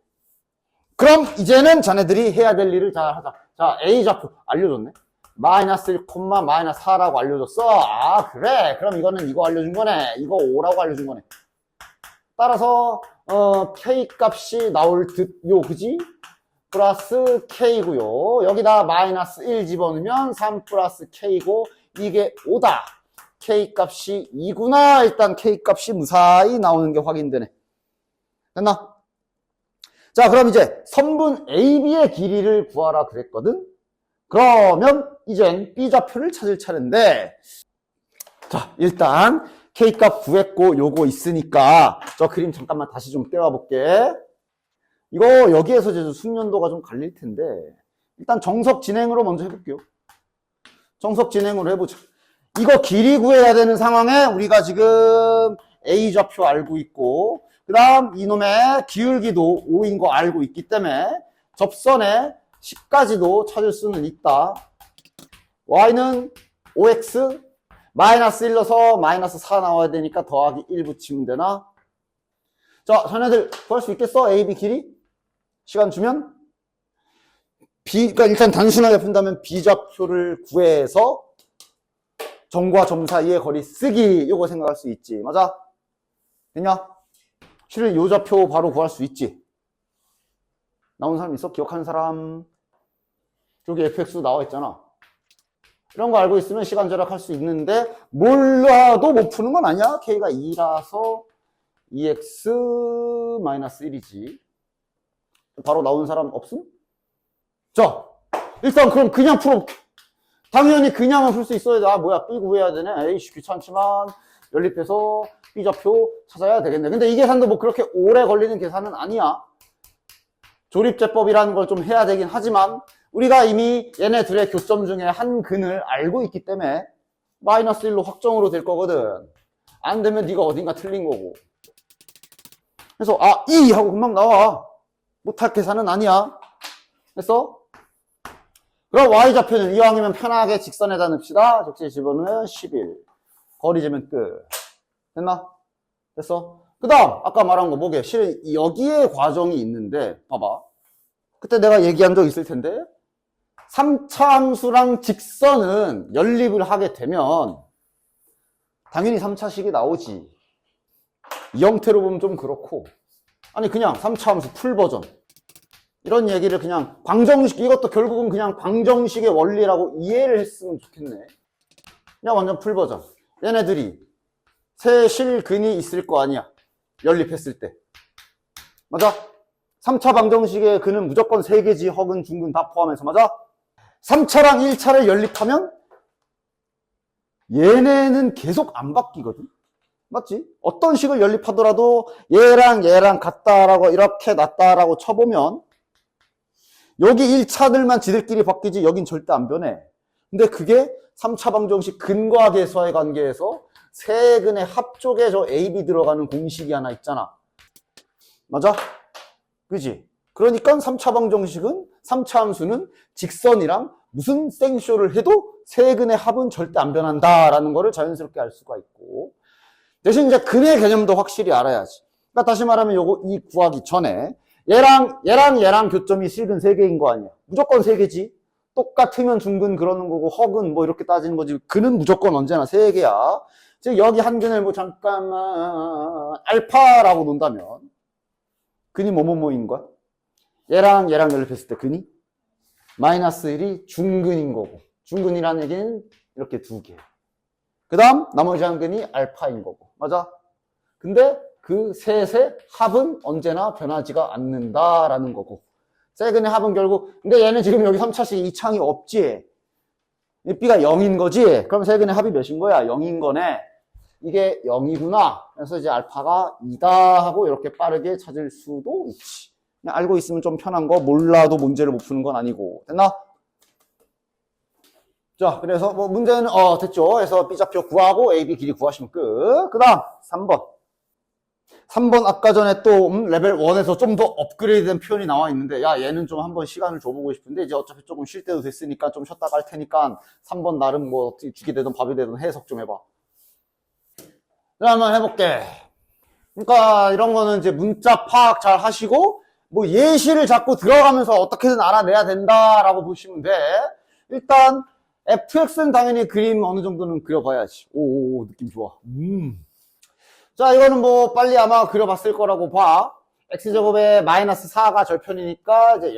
[SPEAKER 1] 그럼 이제는 자네들이 해야 될 일을 잘 하자. 자, A좌표 알려줬네. 마이너스 1, 마이너스 4라고 알려줬어. 아, 그래. 그럼 이거는 이거 알려준 거네. 이거 5라고 알려준 거네. 따라서 K 값이 나올 듯요. 그지? 플러스 K고요. 여기다 마이너스 1 집어넣으면 3 플러스 K고 이게 5다. K 값이 2구나. 일단 K 값이 무사히 나오는 게 확인되네. 됐나? 자, 그럼 이제 선분 AB의 길이를 구하라 그랬거든? 그러면 이젠 B좌표를 찾을 차례인데, 자, 일단 K값 구했고 요거 있으니까 저 그림 잠깐만 다시 좀 떼어볼게. 이거 여기에서 이제 숙련도가 좀 갈릴 텐데 일단 정석 진행으로 먼저 해볼게요. 정석 진행으로 해보자. 이거 길이 구해야 되는 상황에 우리가 지금 A좌표 알고 있고 그 다음 이놈의 기울기도 5인 거 알고 있기 때문에 접선의 10까지도 찾을 수는 있다. Y는 5x 마이너스 1 넣어서 마이너스 4 나와야 되니까 더하기 1 붙이면 되나? 자, 자네들 구할 수 있겠어? A, B 길이? 시간 주면? 그러니까 일단 단순하게 푼다면 B좌표를 구해서 점과 점 사이의 거리 쓰기 요거 생각할 수 있지. 맞아? 됐냐? 실은 요 좌표 바로 구할 수 있지. 나온 사람 있어? 기억하는 사람? 저기 fx 나와 있잖아. 이런 거 알고 있으면 시간 절약할 수 있는데 몰라도 못 푸는 건 아니야. k가 2라서 2x-1이지. 바로 나오는 사람 없음? 자, 일단 그럼 그냥 풀어볼게. 당연히 그냥은 풀 수 있어야 돼. 아, 뭐야, B 구해야 되네. 에이씨, 귀찮지만 연립해서 B좌표 찾아야 되겠네. 근데 이 계산도 뭐 그렇게 오래 걸리는 계산은 아니야. 조립제법이라는 걸 좀 해야 되긴 하지만 우리가 이미 얘네 둘의 교점 중에 한 근을 알고 있기 때문에 마이너스 1로 확정으로 될 거거든. 안 되면 네가 어딘가 틀린 거고. 그래서 아, 2 하고 금방 나와. 못할 계산은 아니야. 됐어? 그럼 Y좌표는 이왕이면 편하게 직선에다 넣읍시다. 적시에 집어넣으면 11. 거리 재면 끝. 됐나? 됐어? 그 다음 아까 말한 거 뭐게? 실은 여기에 과정이 있는데 봐봐. 그때 내가 얘기한 적 있을 텐데 3차 함수랑 직선은 연립을 하게 되면 당연히 3차식이 나오지. 이 형태로 보면 좀 그렇고 아니 그냥 3차 함수 풀 버전 이런 얘기를 그냥 방정식 이것도 결국은 그냥 방정식의 원리라고 이해를 했으면 좋겠네. 그냥 완전 풀 버전. 얘네들이 세 실근이 있을 거 아니야. 연립했을 때. 맞아? 3차 방정식의 근은 무조건 3개지. 허근, 중근 다 포함해서. 맞아? 3차랑 1차를 연립하면 얘네는 계속 안 바뀌거든. 맞지? 어떤 식을 연립하더라도 얘랑 같다라고 이렇게 놨다라고 쳐보면 여기 1차들만 지들끼리 바뀌지 여긴 절대 안 변해. 근데 그게 3차 방정식 근과 계수와의 관계에서 세 근의 합쪽에 저 AB 들어가는 공식이 하나 있잖아. 맞아? 그지? 그러니까 3차 방정식은 3차 함수는 직선이랑 무슨 생쇼를 해도 세 근의 합은 절대 안 변한다라는 거를 자연스럽게 알 수가 있고 대신 이제 근의 개념도 확실히 알아야지. 그러니까 다시 말하면 요거 이 구하기 전에 얘랑 교점이 실근 3개인 거 아니야. 무조건 3개지. 똑같으면 중근 그러는 거고 허근 뭐 이렇게 따지는 거지. 근은 무조건 언제나 3개야. 즉 여기 한 근을 뭐 잠깐만 알파라고 논다면 근이 뭐인 거야? 얘랑 연립했을 때 근이 마이너스 1이 중근인 거고 중근이라는 얘기는 이렇게 2개. 그 다음 나머지 한 근이 알파인 거고. 맞아? 근데 그 셋의 합은 언제나 변하지가 않는다라는 거고. 세근의 합은 결국 근데 얘는 지금 여기 3차식 이 창이 없지. B가 0인 거지. 그럼 세근의 합이 몇인 거야? 0인 거네. 이게 0이구나. 그래서 이제 알파가 2다 하고 이렇게 빠르게 찾을 수도 있지. 그냥 알고 있으면 좀 편한 거 몰라도 문제를 못 푸는 건 아니고. 됐나? 자, 그래서 뭐 문제는 됐죠. 그래서 B좌표 구하고 AB 길이 구하시면 끝. 그 다음 3번. 3번 아까 전에 또 레벨 1에서 좀 더 업그레이드된 표현이 나와 있는데 야 얘는 좀 한번 시간을 줘보고 싶은데 이제 어차피 조금 쉴 때도 됐으니까 좀 쉬었다 갈 테니까 3번 나름 뭐 죽이 되든 밥이 되든 해석 좀 해봐. 자, 한번 해볼게. 그러니까 이런 거는 이제 문자 파악 잘 하시고 뭐 예시를 자꾸 들어가면서 어떻게든 알아내야 된다라고 보시면 돼. 일단 fx는 당연히 그림 어느 정도는 그려봐야지. 오 느낌 좋아. 자, 이거는 뭐 빨리 아마 그려봤을 거라고 봐. x제곱에 마이너스 4가 절편이니까 이제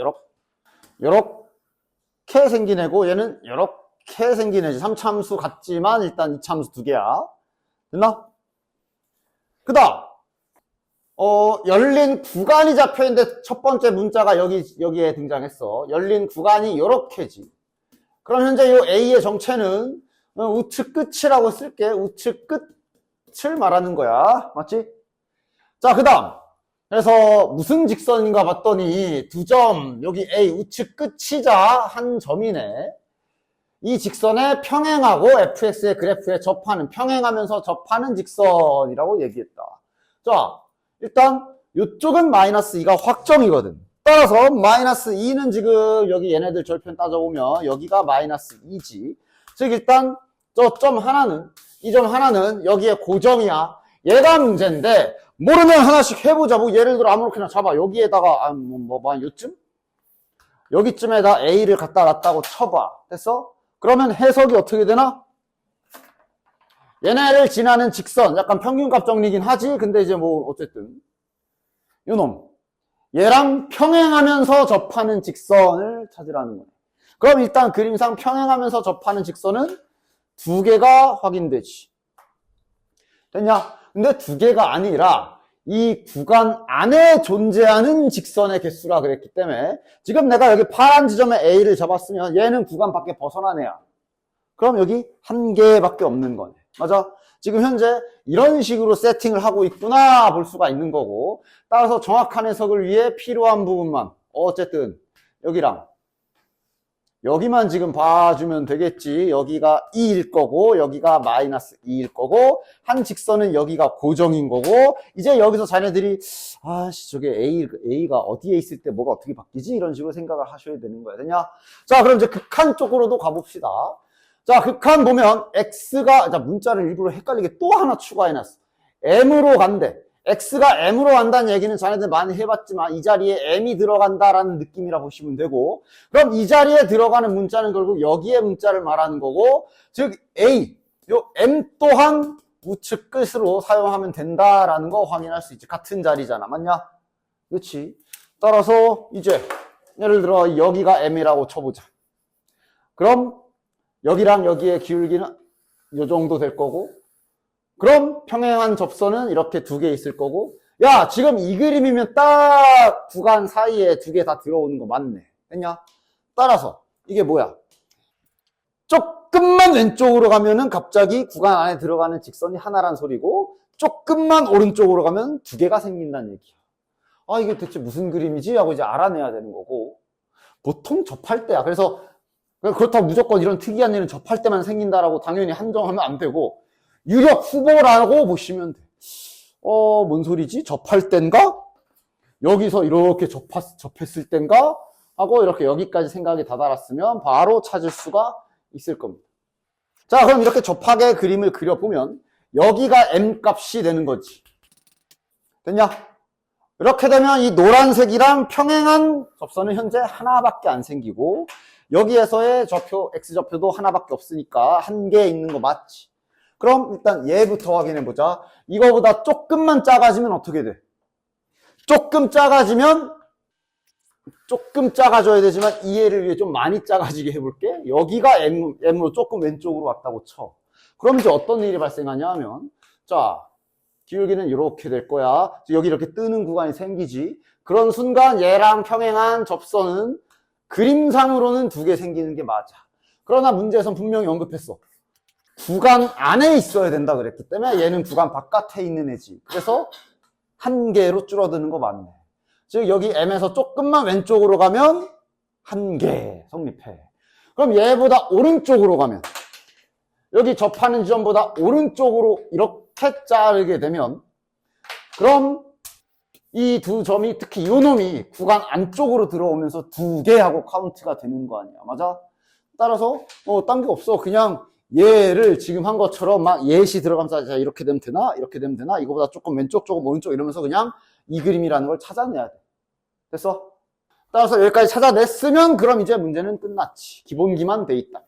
[SPEAKER 1] 요렇게 생긴 애고 얘는 요렇게 생긴 애지. 3참수 같지만 일단 2참수 두 개야. 됐나? 그 다음 열린 구간이 잡혀있는데 첫 번째 문자가 여기에 등장했어. 열린 구간이 요렇게지. 그럼 현재 요 A의 정체는 우측 끝이라고 쓸게. 우측 끝을 말하는 거야. 맞지? 자, 그 다음. 그래서 무슨 직선인가 봤더니 두 점, 여기 A 우측 끝이자 한 점이네. 이 직선에 평행하고 fx의 그래프에 접하는, 평행하면서 접하는 직선이라고 얘기했다. 자, 일단 이쪽은 마이너스 2가 확정이거든. 따라서 마이너스 2는 지금 여기 얘네들 절편 따져보면 여기가 마이너스 2지. 즉 일단 저 점 하나는, 이 점 하나는 여기에 고정이야. 얘가 문제인데 모르면 하나씩 해보자. 뭐 예를 들어 아무렇게나 잡아. 여기에다가 요쯤? 여기쯤에다 A를 갖다 놨다고 쳐봐. 됐어? 그러면 해석이 어떻게 되나? 얘네를 지나는 직선, 약간 평균값 정리긴 하지. 근데 이제 뭐 어쨌든 요놈 얘랑 평행하면서 접하는 직선을 찾으라는 거네. 그럼 일단 그림상 평행하면서 접하는 직선은 두 개가 확인되지. 됐냐? 근데 두 개가 아니라 이 구간 안에 존재하는 직선의 개수라 그랬기 때문에 지금 내가 여기 파란 지점에 A를 잡았으면 얘는 구간 밖에 벗어난 애야. 그럼 여기 한 개밖에 없는 거네. 맞아? 지금 현재 이런 식으로 세팅을 하고 있구나 볼 수가 있는 거고, 따라서 정확한 해석을 위해 필요한 부분만 어쨌든 여기랑 여기만 지금 봐주면 되겠지. 여기가 2일 거고 여기가 마이너스 2일 거고 한 직선은 여기가 고정인 거고, 이제 여기서 자네들이 아씨 저게 A가 어디에 있을 때 뭐가 어떻게 바뀌지? 이런 식으로 생각을 하셔야 되는 거야. 되냐? 자, 그럼 이제 극한 쪽으로도 가봅시다. 자, 극한 보면 x가, 자, 문자를 일부러 헷갈리게 또 하나 추가해놨어. m으로 간대. x가 m으로 간다는 얘기는 자네들 많이 해봤지만 이 자리에 m이 들어간다라는 느낌이라 보시면 되고, 그럼 이 자리에 들어가는 문자는 결국 여기에 문자를 말하는 거고, 즉 a, 요 m 또한 우측 끝으로 사용하면 된다라는 거 확인할 수 있지. 같은 자리잖아. 맞냐? 그렇지? 따라서 이제 예를 들어 여기가 m이라고 쳐보자. 그럼 여기랑 여기의 기울기는 이 정도 될 거고, 그럼 평행한 접선은 이렇게 두 개 있을 거고, 야 지금 이 그림이면 딱 구간 사이에 두 개 다 들어오는 거 맞네. 됐냐? 따라서 이게 뭐야? 조금만 왼쪽으로 가면은 갑자기 구간 안에 들어가는 직선이 하나란 소리고, 조금만 오른쪽으로 가면 두 개가 생긴다는 얘기야. 아 이게 대체 무슨 그림이지? 하고 이제 알아내야 되는 거고, 보통 접할 때야. 그래서 그렇다고 무조건 이런 특이한 일은 접할 때만 생긴다라고 당연히 한정하면 안 되고, 유력 후보라고 보시면 돼. 뭔 소리지? 접할 땐가? 여기서 이렇게 접했을 땐가? 하고 이렇게 여기까지 생각이 다다랐으면 바로 찾을 수가 있을 겁니다. 자, 그럼 이렇게 접하게 그림을 그려보면 여기가 m 값이 되는 거지. 됐냐? 이렇게 되면 이 노란색이랑 평행한 접선은 현재 하나밖에 안 생기고, 여기에서의 좌표, x좌표도 하나밖에 없으니까 한 개 있는 거 맞지? 그럼 일단 얘부터 확인해보자. 이거보다 조금만 작아지면 어떻게 돼? 조금 작아지면, 조금 작아져야 되지만 이해를 위해 좀 많이 작아지게 해볼게. 여기가 m으로 조금 왼쪽으로 왔다고 쳐. 그럼 이제 어떤 일이 발생하냐 하면, 자, 기울기는 이렇게 될 거야. 여기 이렇게 뜨는 구간이 생기지. 그런 순간 얘랑 평행한 접선은 그림상으로는 두 개 생기는 게 맞아. 그러나 문제에선 분명히 언급했어. 구간 안에 있어야 된다 그랬기 때문에 얘는 구간 바깥에 있는 애지. 그래서 한 개로 줄어드는 거 맞네. 즉 여기 m에서 조금만 왼쪽으로 가면 한 개 성립해. 그럼 얘보다 오른쪽으로 가면 여기 접하는 지점보다 오른쪽으로 이렇게 자르게 되면 그럼 이 두 점이 특히 이 놈이 구간 안쪽으로 들어오면서 2개하고 카운트가 되는 거 아니야. 맞아? 따라서 딴 게 없어. 그냥 얘를 지금 한 것처럼 막 예시 들어가면서 자, 이렇게 되면 되나? 이렇게 되면 되나? 이거보다 조금 왼쪽 조금 오른쪽 이러면서 그냥 이 그림이라는 걸 찾아내야 돼. 됐어? 따라서 여기까지 찾아냈으면 그럼 이제 문제는 끝났지. 기본기만 돼 있다.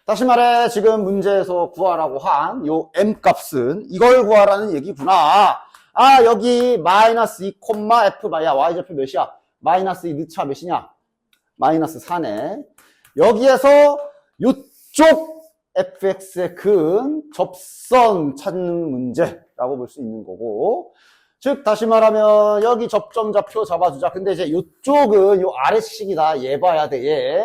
[SPEAKER 1] 다시 말해 지금 문제에서 구하라고 한 요 m 값은 이걸 구하라는 얘기구나. 아 여기 마이너스 2, f 야 y좌표 몇이야? 마이너스 2 넣자 몇이냐? 마이너스 4네. 여기에서 요쪽 fx의 근 접선 찾는 문제라고 볼 수 있는 거고, 즉 다시 말하면 여기 접점좌표 잡아주자. 근데 이제 요쪽은 요 아래식이다. 얘 봐야 돼. 얘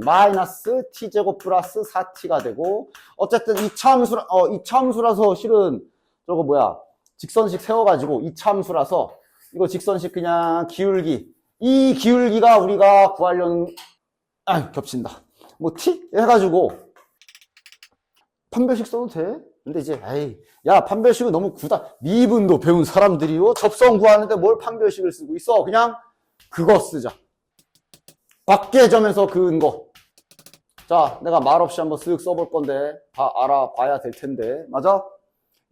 [SPEAKER 1] 마이너스 t제곱 플러스 4t가 되고, 어쨌든 이차함수라서 실은 저거 뭐야 직선식 세워가지고 이차함수라서 이거 직선식 그냥 기울기, 이 기울기가 우리가 구하려는 겹친다. 뭐 t 해가지고 판별식 써도 돼? 근데 이제 야 판별식은 너무 미분도 배운 사람들이요 접선 구하는데 뭘 판별식을 쓰고 있어. 그냥 그거 쓰자. 밖의 점에서 그은 거. 자 내가 말없이 한번 쓱 써볼 건데 다 알아봐야 될 텐데. 맞아?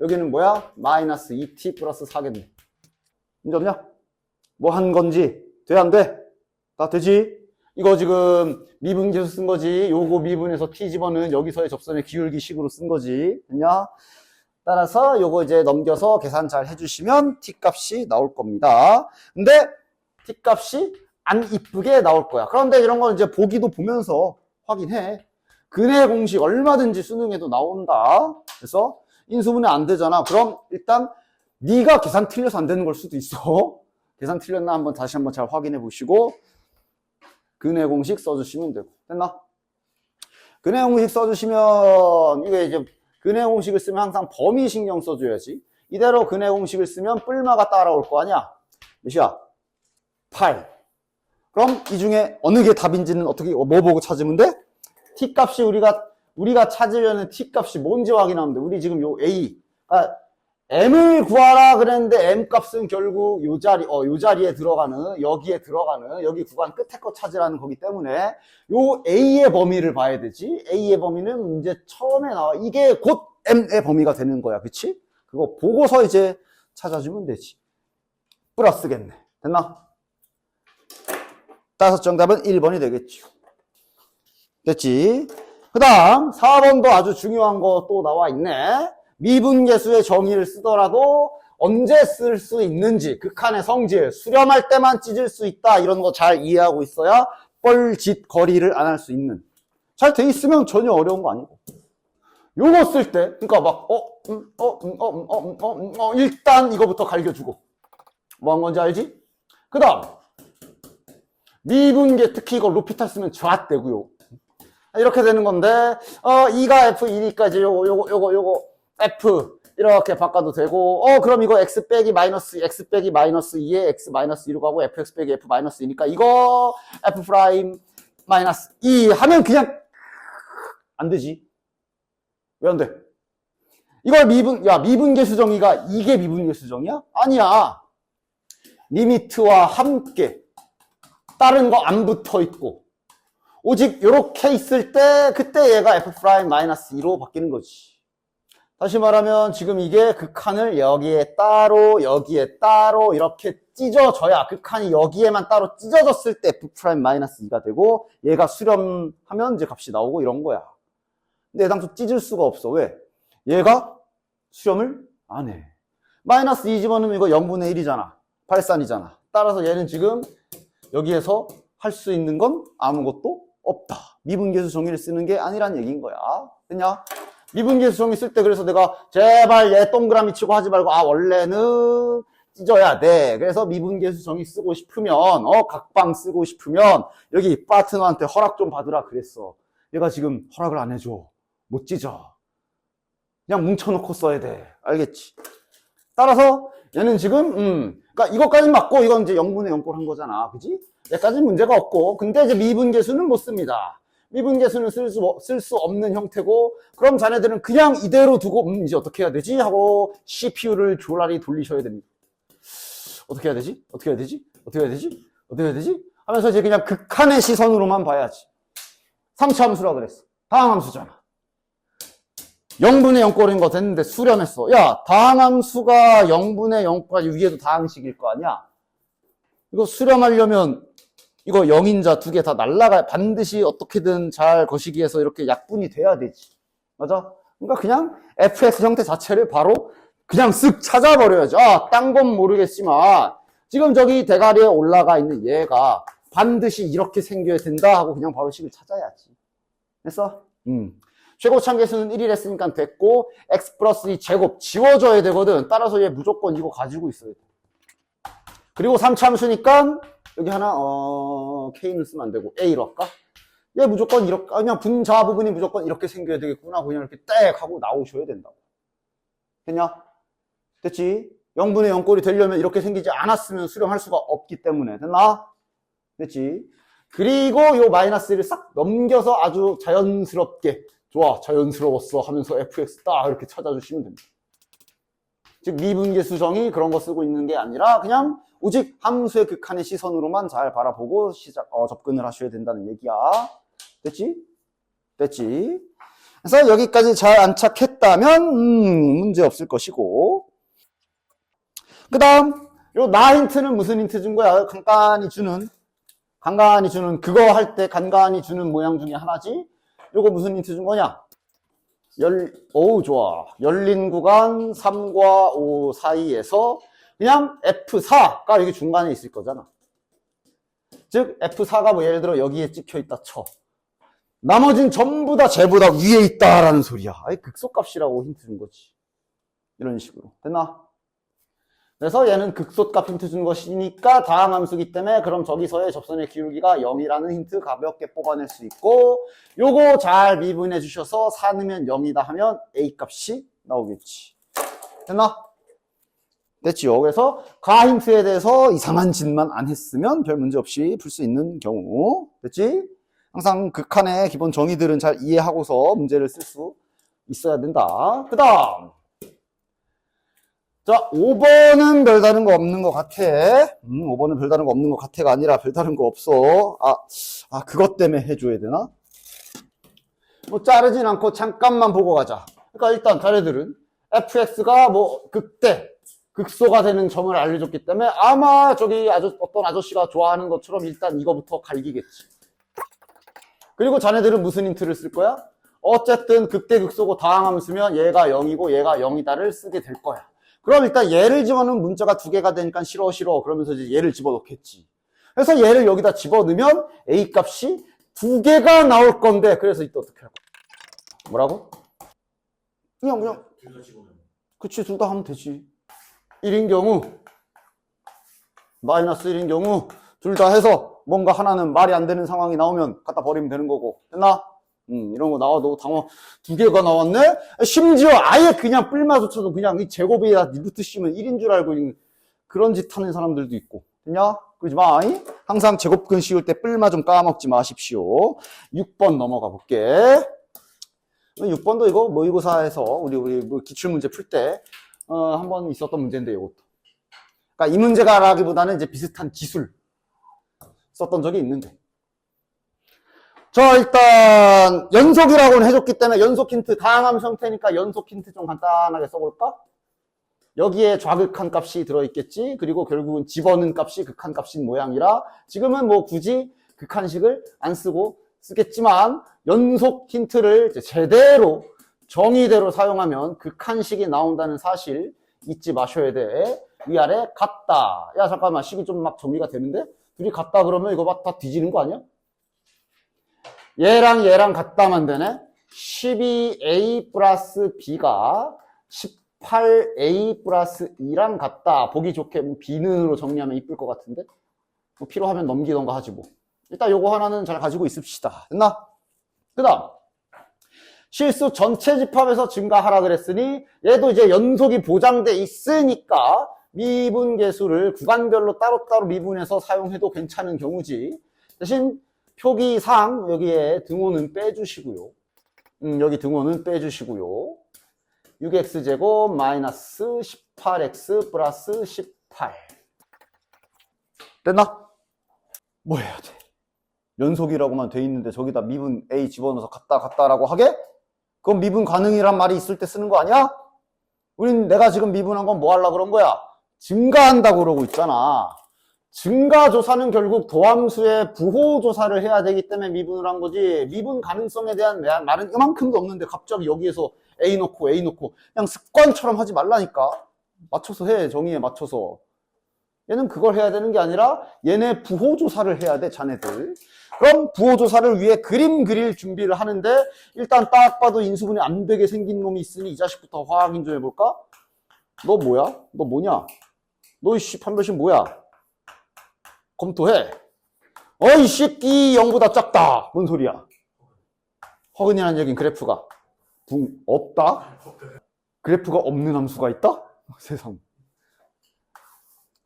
[SPEAKER 1] 여기는 뭐야? 마이너스 2t 플러스 4겠네. 문제 없냐? 뭐 한 건지 돼 안 돼? 다 되지? 이거 지금 미분계수 쓴 거지. 요거 미분에서 t 집어는 여기서의 접선의 기울기 식으로 쓴 거지. 됐냐? 따라서 요거 이제 넘겨서 계산 잘 해주시면 t 값이 나올 겁니다. 근데 t 값이 안 이쁘게 나올 거야. 그런데 이런 건 이제 보기도 보면서 확인해. 근의 공식 얼마든지 수능에도 나온다. 그래서 인수분해 안 되잖아. 그럼 일단 네가 계산 틀려서 안 되는 걸 수도 있어. 계산 틀렸나 한번 다시 한번 잘 확인해 보시고 근의 공식 써주시면 되고. 됐나? 근의 공식 써주시면 이게 이제 근의 공식을 쓰면 항상 범위 신경 써줘야지. 이대로 근의 공식을 쓰면 뿔마가 따라올 거 아니야. 몇이야? 8. 그럼 이 중에 어느 게 답인지는 어떻게 뭐 보고 찾으면 돼? t 값이 우리가 찾으려는 t 값이 뭔지 확인하면 돼. 우리 지금 요 a m을 구하라 그랬는데 m 값은 결국 요 자리에 들어가는 여기에 들어가는 여기 구간 끝에 거 찾으라는 거기 때문에 요 a의 범위를 봐야 되지. a의 범위는 문제 처음에 나와. 이게 곧 m의 범위가 되는 거야. 그치? 그거 보고서 이제 찾아주면 되지. 플러스겠네. 됐나? 따라서 정답은 1번이 되겠죠. 됐지? 그 다음 4번도 아주 중요한 거 또 나와 있네. 미분계수의 정의를 쓰더라도 언제 쓸 수 있는지, 극한의 성질, 수렴할 때만 찢을 수 있다, 이런 거 잘 이해하고 있어야 뻘짓 거리를 안 할 수 있는. 잘 돼 있으면 전혀 어려운 거 아니고. 요거 쓸 때, 그러니까 막 일단 이거부터 갈겨주고 뭐 한 건지 알지? 그 다음 미분계, 특히 이거 루피탈 쓰면 좌되고요. 이렇게 되는 건데 2가 f2니까 요거 f 이렇게 바꿔도 되고, 그럼 이거 x 빼기 마이너스 2에 x 마이너스 2로 가고 fx 빼기 f 마이너스 2니까 이거 f 프라임 마이너스 2 하면 그냥 안 되지. 왜 안 돼? 이걸 미분계수 정의가 이게 미분계수 정의야? 아니야. 리미트와 함께 다른 거 안 붙어 있고 오직 요렇게 있을 때 그때 얘가 f 프라임 마이너스 2로 바뀌는 거지. 다시 말하면 지금 이게 극한을 여기에 따로 여기에 따로 이렇게 찢어져야, 극한이 여기에만 따로 찢어졌을 때 f 프라임 마이너스 2가 되고 얘가 수렴하면 이제 값이 나오고 이런 거야. 근데 당초 찢을 수가 없어. 왜? 얘가 수렴을 안 해. 마이너스 2 집어넣으면 이거 0분의 1이잖아. 발산이잖아. 따라서 얘는 지금 여기에서 할 수 있는 건 아무것도 없다. 미분계수 정의를 쓰는 게 아니란 얘기인 거야. 됐냐? 미분계수 정의 쓸 때 그래서 내가 제발 얘 동그라미 치고 하지 말고 원래는 찢어야 돼. 그래서 미분계수 정의 쓰고 싶으면 각방 쓰고 싶으면 여기 파트너한테 허락 좀 받으라 그랬어. 얘가 지금 허락을 안 해줘. 못 찢어. 그냥 뭉쳐놓고 써야 돼. 알겠지? 따라서 얘는 지금 그러니까 이것까지 맞고 이건 이제 0분의 0꼴 한 거잖아. 그지? 얘까지는 문제가 없고, 근데 이제 미분계수는 못 씁니다. 미분계수는 쓸 수 없는 형태고, 그럼 자네들은 그냥 이대로 두고 이제 어떻게 해야 되지? 하고 CPU를 조라리 돌리셔야 됩니다. 어떻게 해야 되지? 어떻게 해야 되지? 어떻게 해야 되지? 어떻게 해야 되지? 하면서 이제 그냥 극한의 시선으로만 봐야지. 3차 함수라 그랬어. 다항함수잖아. 0분의 0꼴인 거 됐는데 수렴했어. 야, 다항함수가 0분의 0까지 위에도 다항식일 거 아니야? 이거 수렴하려면 이거 0인자 두 개 다 날라가야, 반드시 어떻게든 잘 거시기 위해서 이렇게 약분이 돼야 되지. 맞아? 그러니까 그냥 fx 형태 자체를 바로 그냥 쓱 찾아버려야지. 아, 딴 건 모르겠지만 지금 저기 대가리에 올라가 있는 얘가 반드시 이렇게 생겨야 된다 하고 그냥 바로 식을 찾아야지. 됐어? 최고 참계수는 1이랬으니까 됐고, x 플러스 2 제곱 지워줘야 되거든. 따라서 얘 무조건 이거 가지고 있어야 돼. 그리고 3차 함수니까 여기 하나 k는 쓰면 안 되고 a로 할까? 얘 무조건 이렇게, 그냥 분자 부분이 무조건 이렇게 생겨야 되겠구나. 그냥 이렇게 땡 하고 나오셔야 된다고. 됐냐? 됐지? 0분의 0꼴이 되려면 이렇게 생기지 않았으면 수렴할 수가 없기 때문에. 됐나? 됐지? 그리고 요 마이너스 1을 싹 넘겨서 아주 자연스럽게, 좋아, 자연스러웠어 하면서 fx 딱 이렇게 찾아주시면 됩니다. 즉 미분계수정이 그런 거 쓰고 있는 게 아니라 그냥 오직 함수의 극한의 시선으로만 잘 바라보고 접근을 하셔야 된다는 얘기야. 됐지? 됐지? 그래서 여기까지 잘 안착했다면 문제 없을 것이고, 그 다음 요 나 힌트는 무슨 힌트 준 거야? 간간히 주는 그거 할 때 간간히 주는 모양 중에 하나지. 요거 무슨 힌트 준 거냐? 좋아. 열린 구간 3과 5 사이에서 그냥 F4가 여기 중간에 있을 거잖아. 즉 F4가 뭐 예를 들어 여기에 찍혀 있다 쳐. 나머진 전부 다 쟤보다 위에 있다라는 소리야. 아예 극소값이라고 힌트 준 거지. 이런 식으로. 됐나? 그래서 얘는 극소값 힌트 준 것이니까 다항함수기 때문에 그럼 저기서의 접선의 기울기가 0이라는 힌트 가볍게 뽑아낼 수 있고, 요거 잘 미분해 주셔서 4 넣으면 0이다 하면 A 값이 나오겠지. 됐나? 됐지요. 그래서 가 힌트에 대해서 이상한 짓만 안 했으면 별 문제 없이 풀 수 있는 경우. 됐지? 항상 극한의 기본 정의들은 잘 이해하고서 문제를 쓸 수 있어야 된다. 그 다음. 자, 5번은 별다른 거 없는 것 같아. 5번은 별다른 거 없는 것 같아가 아니라 별다른 거 없어. 그것 때문에 해줘야 되나? 뭐 자르진 않고 잠깐만 보고 가자. 그러니까 일단 자네들은 fx가 뭐 극소가 되는 점을 알려줬기 때문에 아마 저기 어떤 아저씨가 좋아하는 것처럼 일단 이거부터 갈기겠지. 그리고 자네들은 무슨 힌트를 쓸 거야? 어쨌든 극대극소고 다항함수면 얘가 0이고 얘가 0이다를 쓰게 될 거야. 그럼 일단 얘를 집어넣으면 문자가 2개가 되니까 싫어 그러면서 이제 얘를 집어넣겠지. 그래서 얘를 여기다 집어넣으면 A 값이 2개가 나올 건데, 그래서 이때 어떻게 할 거야? 뭐라고? 그냥
[SPEAKER 2] 둘 다 집어넣으면.
[SPEAKER 1] 그치, 둘 다 하면 되지. 1인 경우 마이너스 1인 경우 둘 다 해서 뭔가 하나는 말이 안 되는 상황이 나오면 갖다 버리면 되는 거고. 됐나? 이런 거 나와도 당황, 2개가 나왔네? 심지어 아예 그냥 뿔마조차도 그냥 이 제곱에다 루트 씌우면 1인 줄 알고 그런 짓 하는 사람들도 있고. 됐냐? 그러지 마. 항상 제곱근 씌울 때 뿔마 좀 까먹지 마십시오. 6번 넘어가 볼게. 6번도 이거 모의고사에서 우리 뭐 기출문제 풀 때 한 번 있었던 문제인데, 이것도. 그러니까 이 문제가라기보다는 이제 비슷한 기술 썼던 적이 있는데. 자, 일단 연속이라고는 해줬기 때문에 연속 힌트, 다항함수 형태니까 연속 힌트 좀 간단하게 써볼까? 여기에 좌극한 값이 들어있겠지. 그리고 결국은 집어넣은 값이 극한 값인 모양이라 지금은 뭐 굳이 극한식을 안 쓰고 쓰겠지만, 연속 힌트를 제대로 정의대로 사용하면 극한식이 나온다는 사실 잊지 마셔야 돼. 위아래 같다. 야, 잠깐만, 식이 좀 막 정리가 되는데? 둘이 같다 그러면 이거 다 뒤지는 거 아니야? 얘랑 같다만 되네. 12a 플러스 b가 18a 플러스 2랑 같다. 보기 좋게 뭐 b는으로 정리하면 이쁠 것 같은데, 뭐 필요하면 넘기던가 하지 뭐. 일단 요거 하나는 잘 가지고 있읍시다. 됐나? 그 다음 실수 전체 집합에서 증가하라 그랬으니 얘도 이제 연속이 보장돼 있으니까 미분계수를 구간별로 따로따로 미분해서 사용해도 괜찮은 경우지. 대신 표기상 여기에 등호는 빼주시고요. 여기 등호는 빼주시고요. 6x제곱 마이너스 18x 플러스 18. 됐나? 뭐 해야 돼? 연속이라고만 돼 있는데 저기다 미분 a 집어넣어서 같다라고 하게? 그건 미분 가능이란 말이 있을 때 쓰는 거 아니야? 우린 내가 지금 미분한 건 뭐 하려고 그런 거야? 증가한다고 그러고 있잖아. 증가조사는 결국 도함수의 부호조사를 해야 되기 때문에 미분을 한 거지, 미분 가능성에 대한 말은 이만큼도 없는데 갑자기 여기에서 A 넣고 그냥 습관처럼 하지 말라니까. 맞춰서 해, 정의에 맞춰서. 얘는 그걸 해야 되는 게 아니라 얘네 부호조사를 해야 돼, 자네들. 그럼 부호조사를 위해 그림 그릴 준비를 하는데, 일단 딱 봐도 인수분해 안 되게 생긴 놈이 있으니 이 자식부터 확인 좀 해볼까? 너 뭐야? 너 뭐냐? 너 이씨 판별식 뭐야? 검토해. 이 새끼 0보다 작다. 뭔 소리야? 허근이라는 얘기는 그래프가 없다? 그래프가 없는 함수가 있다? 세상.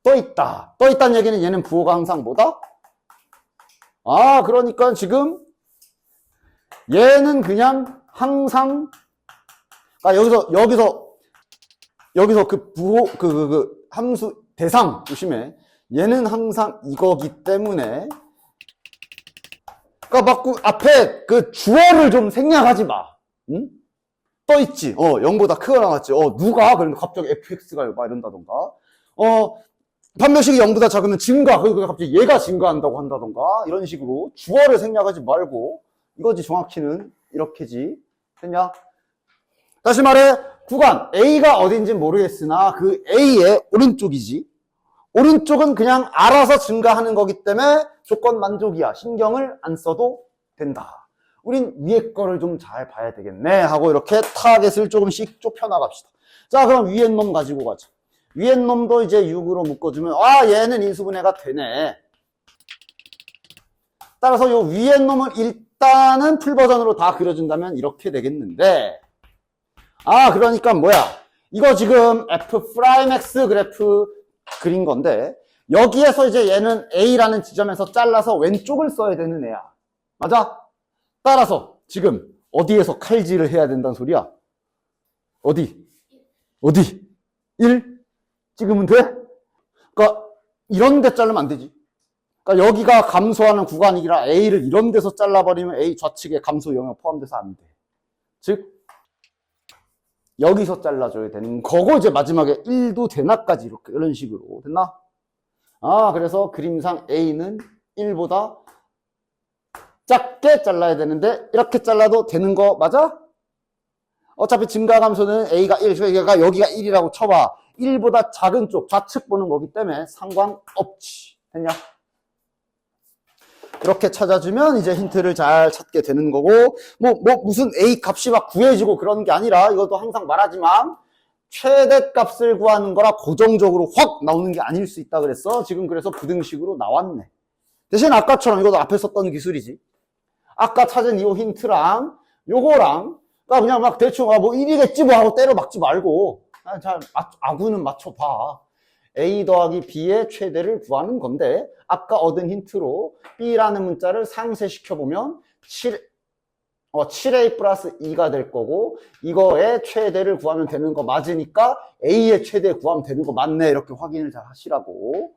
[SPEAKER 1] 떠 있다는 얘기는 얘는 부호가 항상 뭐다? 그러니까 지금 얘는 그냥 항상, 여기서 그 부호, 그 함수 대상 조심해. 얘는 항상 이거기 때문에, 그러니까 막 앞에 그 주어를 좀 생략하지 마. 응? 떠 있지. 0보다 크거나 같지. 누가? 그러면 갑자기 fx가 막 이런다던가. 판별식이 0보다 작으면 증가. 그러니까 갑자기 얘가 증가한다고 한다던가. 이런 식으로 주어를 생략하지 말고, 이거지 정확히는 이렇게지. 됐냐? 다시 말해, 구간 A가 어딘지 모르겠으나 그 A의 오른쪽이지. 오른쪽은 그냥 알아서 증가하는 거기 때문에 조건 만족이야. 신경을 안 써도 된다. 우린 위에 거를 좀 잘 봐야 되겠네 하고 이렇게 타겟을 조금씩 좁혀나갑시다. 자, 그럼 위에 놈 가지고 가자. 위에 놈도 이제 6으로 묶어주면 얘는 인수분해가 되네. 따라서 요 위에 놈을 일단은 풀버전으로 다 그려준다면 이렇게 되겠는데, 그러니까 뭐야, 이거 지금 F'X 그래프 그린 건데, 여기에서 이제 얘는 A라는 지점에서 잘라서 왼쪽을 써야 되는 애야. 맞아? 따라서 지금 어디에서 칼질을 해야 된다는 소리야? 어디? 1? 찍으면 돼? 그러니까 이런 데 자르면 안 되지. 그러니까 여기가 감소하는 구간이라 A를 이런 데서 잘라버리면 A 좌측에 감소 영역 포함돼서 안 돼. 즉 여기서 잘라줘야 되는 거고, 이제 마지막에 1도 되나까지 이렇게 이런 식으로 됐나? 그래서 그림상 A는 1보다 작게 잘라야 되는데 이렇게 잘라도 되는 거 맞아? 어차피 증가 감소는 A가 1, 그러니까 여기가 1이라고 쳐봐. 1보다 작은 쪽 좌측 보는 거기 때문에 상관없지. 됐냐? 이렇게 찾아주면 이제 힌트를 잘 찾게 되는 거고, 무슨 A 값이 막 구해지고 그런 게 아니라, 이것도 항상 말하지만 최대값을 구하는 거라 고정적으로 확 나오는 게 아닐 수 있다 그랬어. 지금 그래서 부등식으로 나왔네. 대신 아까처럼 이것도 앞에 썼던 기술이지. 아까 찾은 이 힌트랑 요거랑 그냥 막 대충 뭐 1이겠지 뭐 하고 때려 막지 말고 잘 아구는 맞춰봐. A 더하기 B의 최대를 구하는 건데, 아까 얻은 힌트로 B라는 문자를 상쇄시켜보면 7A 플러스 2가 될 거고, 이거의 최대를 구하면 되는 거 맞으니까 A의 최대 구하면 되는 거 맞네. 이렇게 확인을 잘 하시라고.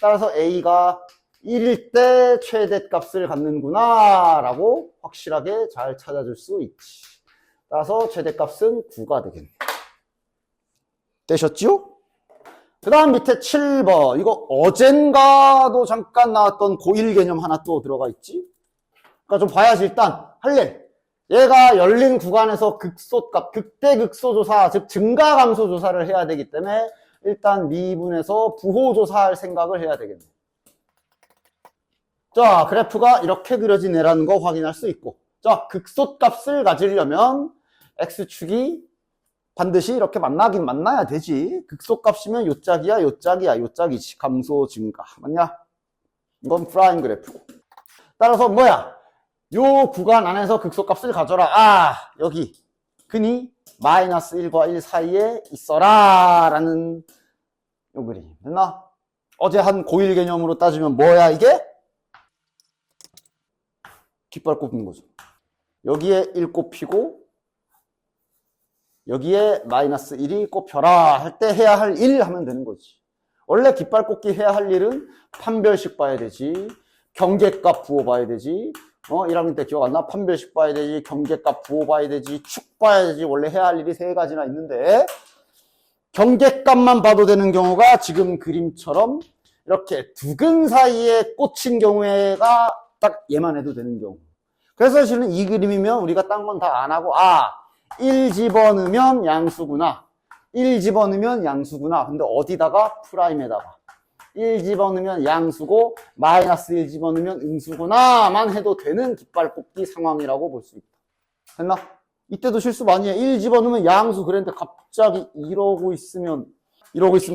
[SPEAKER 1] 따라서 A가 1일 때 최대값을 갖는구나 라고 확실하게 잘 찾아줄 수 있지. 따라서 최대값은 9가 되겠네. 되셨죠? 그 다음 밑에 7번. 이거 어젠가도 잠깐 나왔던 고1 개념 하나 또 들어가 있지? 그러니까 좀 봐야지. 일단 할래. 얘가 열린 구간에서 극소값, 극대극소조사, 즉 증가감소조사를 해야 되기 때문에 일단 미분에서 부호조사할 생각을 해야 되겠네. 자, 그래프가 이렇게 그려진 애라는 거 확인할 수 있고, 자, 극소값을 가지려면 x축이 반드시 이렇게 만나긴 만나야 되지. 극소값이면 요 짝이야, 요 짝이야, 요 짝이지. 감소, 증가. 맞냐? 이건 프라임 그래프고. 따라서 뭐야? 요 구간 안에서 극소값을 가져라. 여기. 근이 마이너스 1과 1 사이에 있어라. 라는 요 그림. 됐나? 어제 한 고1 개념으로 따지면 뭐야, 이게? 깃발 꼽는 거죠. 여기에 1 꼽히고 여기에 마이너스 1이 꼽혀라 할 때 해야 할 일 하면 되는 거지. 원래 깃발 꽂기 해야 할 일은 판별식 봐야 되지, 경계값 부호 봐야 되지, 1학년 때 기억 안 나? 판별식 봐야 되지, 경계값 부호 봐야 되지, 축 봐야 되지. 원래 해야 할 일이 3가지나 있는데 경계값만 봐도 되는 경우가 지금 그림처럼 이렇게 두근 사이에 꽂힌 경우가 딱 얘만 해도 되는 경우. 그래서 사실은 이 그림이면 우리가 딴 건 다 안 하고 1 집어넣으면 양수구나. 1 집어넣으면 양수구나. 근데 어디다가? 프라임에다가. 1 집어넣으면 양수고 마이너스 1 집어넣으면 음수구나만 해도 되는 깃발 꽂기 상황이라고 볼 수 있다. 됐나? 이때도 실수 많이 해. 1 집어넣으면 양수 그랬는데 갑자기 이러고 있으면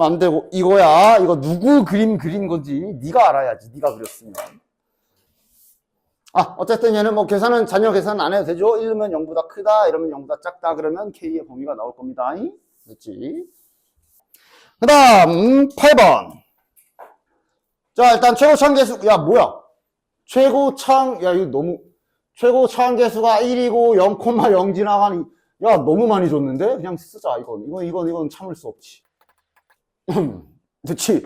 [SPEAKER 1] 안 되고 이거야. 이거 누구 그림 그린 건지 네가 알아야지. 네가 그렸으면. 어쨌든 얘는 뭐 자녀 계산 안 해도 되죠. 1면 0보다 크다, 이러면 0보다 작다, 그러면 K의 범위가 나올 겁니다. 됐지? 그 다음, 8번. 자, 일단 최고차항 계수, 뭐야? 최고차항 계수가 1이고 0,0 지나가니, 너무 많이 줬는데? 그냥 쓰자, 이건 참을 수 없지. 그치?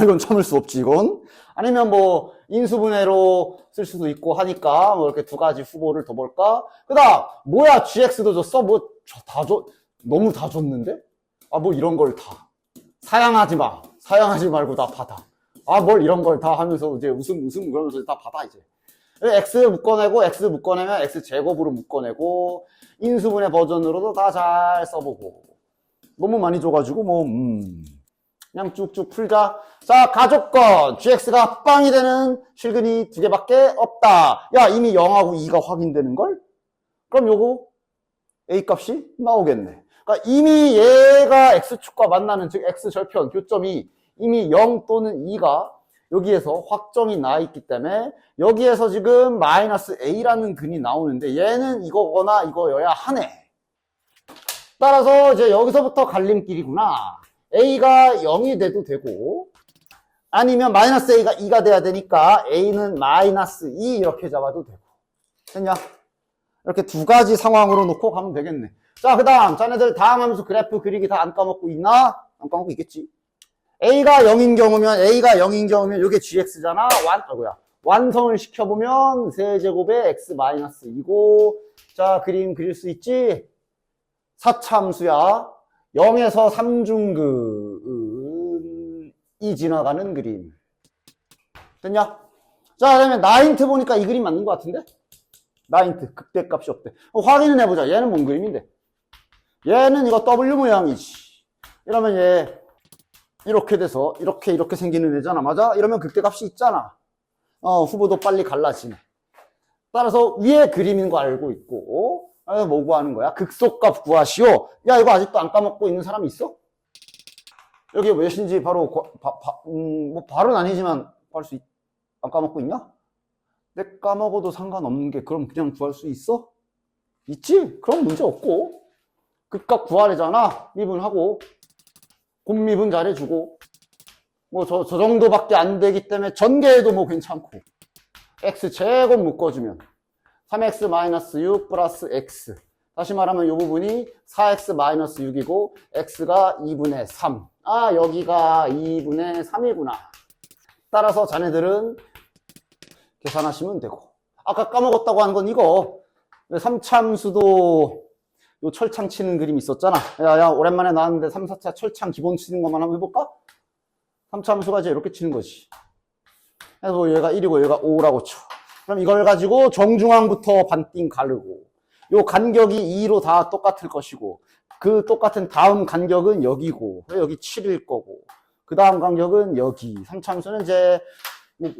[SPEAKER 1] 이건 참을 수 없지, 이건. 아니면 뭐, 인수분해로 쓸 수도 있고 하니까, 이렇게 2가지 후보를 더 볼까? 그 다음, 뭐야, GX도 줬어? 너무 다 줬는데? 이런 걸 다. 사양하지 말고 다 받아. 뭘 이런 걸 다 하면서 이제 웃음 그러면서 다 받아, 이제. X 묶어내고, X 묶어내면 X제곱으로 묶어내고, 인수분해 버전으로도 다 잘 써보고. 너무 많이 줘가지고, 그냥 쭉쭉 풀자. 자, 가족권. GX가 빵이 되는 실근이 2개밖에 없다. 이미 0하고 2가 확인되는걸? 그럼 요거 A 값이 나오겠네. 그러니까 이미 얘가 X축과 만나는, 즉 X절편 교점이 이미 0 또는 2가 여기에서 확정이 나 있기 때문에 여기에서 지금 마이너스 A라는 근이 나오는데 얘는 이거거나 이거여야 하네. 따라서 이제 여기서부터 갈림길이구나. A가 0이 돼도 되고 아니면 마이너스 A가 2가 돼야 되니까 A는 마이너스 2 이렇게 잡아도 되고. 됐냐? 이렇게 2가지 상황으로 놓고 가면 되겠네. 자, 그 다음 자네들 다음 함수 그래프 그리기 다 안 까먹고 있나? 안 까먹고 있겠지. A가 0인 경우면 이게 GX잖아. 완성을 시켜보면 세제곱에 X 마이너스 2고, 자, 그림 그릴 수 있지? 4차 함수야. 0에서 3중근이 지나가는 그림. 됐냐? 자, 그러면 나인트 보니까 이 그림 맞는 것 같은데? 나인트, 극대값이 없대. 확인은 해보자. 얘는 뭔 그림인데? 얘는 이거 W 모양이지. 이러면 얘 이렇게 돼서 이렇게 생기는 애잖아. 맞아? 이러면 극대값이 있잖아. 후보도 빨리 갈라지네. 따라서 위에 그림인 거 알고 있고, 뭐 구하는 거야? 극소값 구하시오. 이거 아직도 안 까먹고 있는 사람 있어? 여기 몇인지 바로 뭐 바로는 아니지만 안 까먹고 있냐? 내 까먹어도 상관없는 게 그럼 그냥 구할 수 있어? 있지? 그럼 문제 없고. 극값 구하래잖아. 미분하고 곱미분 잘해주고 뭐 저 정도밖에 안 되기 때문에 전개해도 뭐 괜찮고 X제곱 묶어주면 3X-6 플러스 X. 다시 말하면 이 부분이 4X-6이고 X가 2분의 3. 여기가 2분의 3이구나. 따라서 자네들은 계산하시면 되고. 아까 까먹었다고 하는 건 이거. 3참수도 요 철창 치는 그림 있었잖아. 오랜만에 나왔는데 3, 4차 철창 기본 치는 것만 한번 해볼까? 3참수가 이제 이렇게 치는 거지. 그래서 얘가 1이고 얘가 5라고 쳐. 그럼 이걸 가지고 정중앙부터 반띵 가르고 요 간격이 2로 다 똑같을 것이고 그 똑같은 다음 간격은 여기고 여기 7일 거고 그 다음 간격은 여기. 3참수는 이제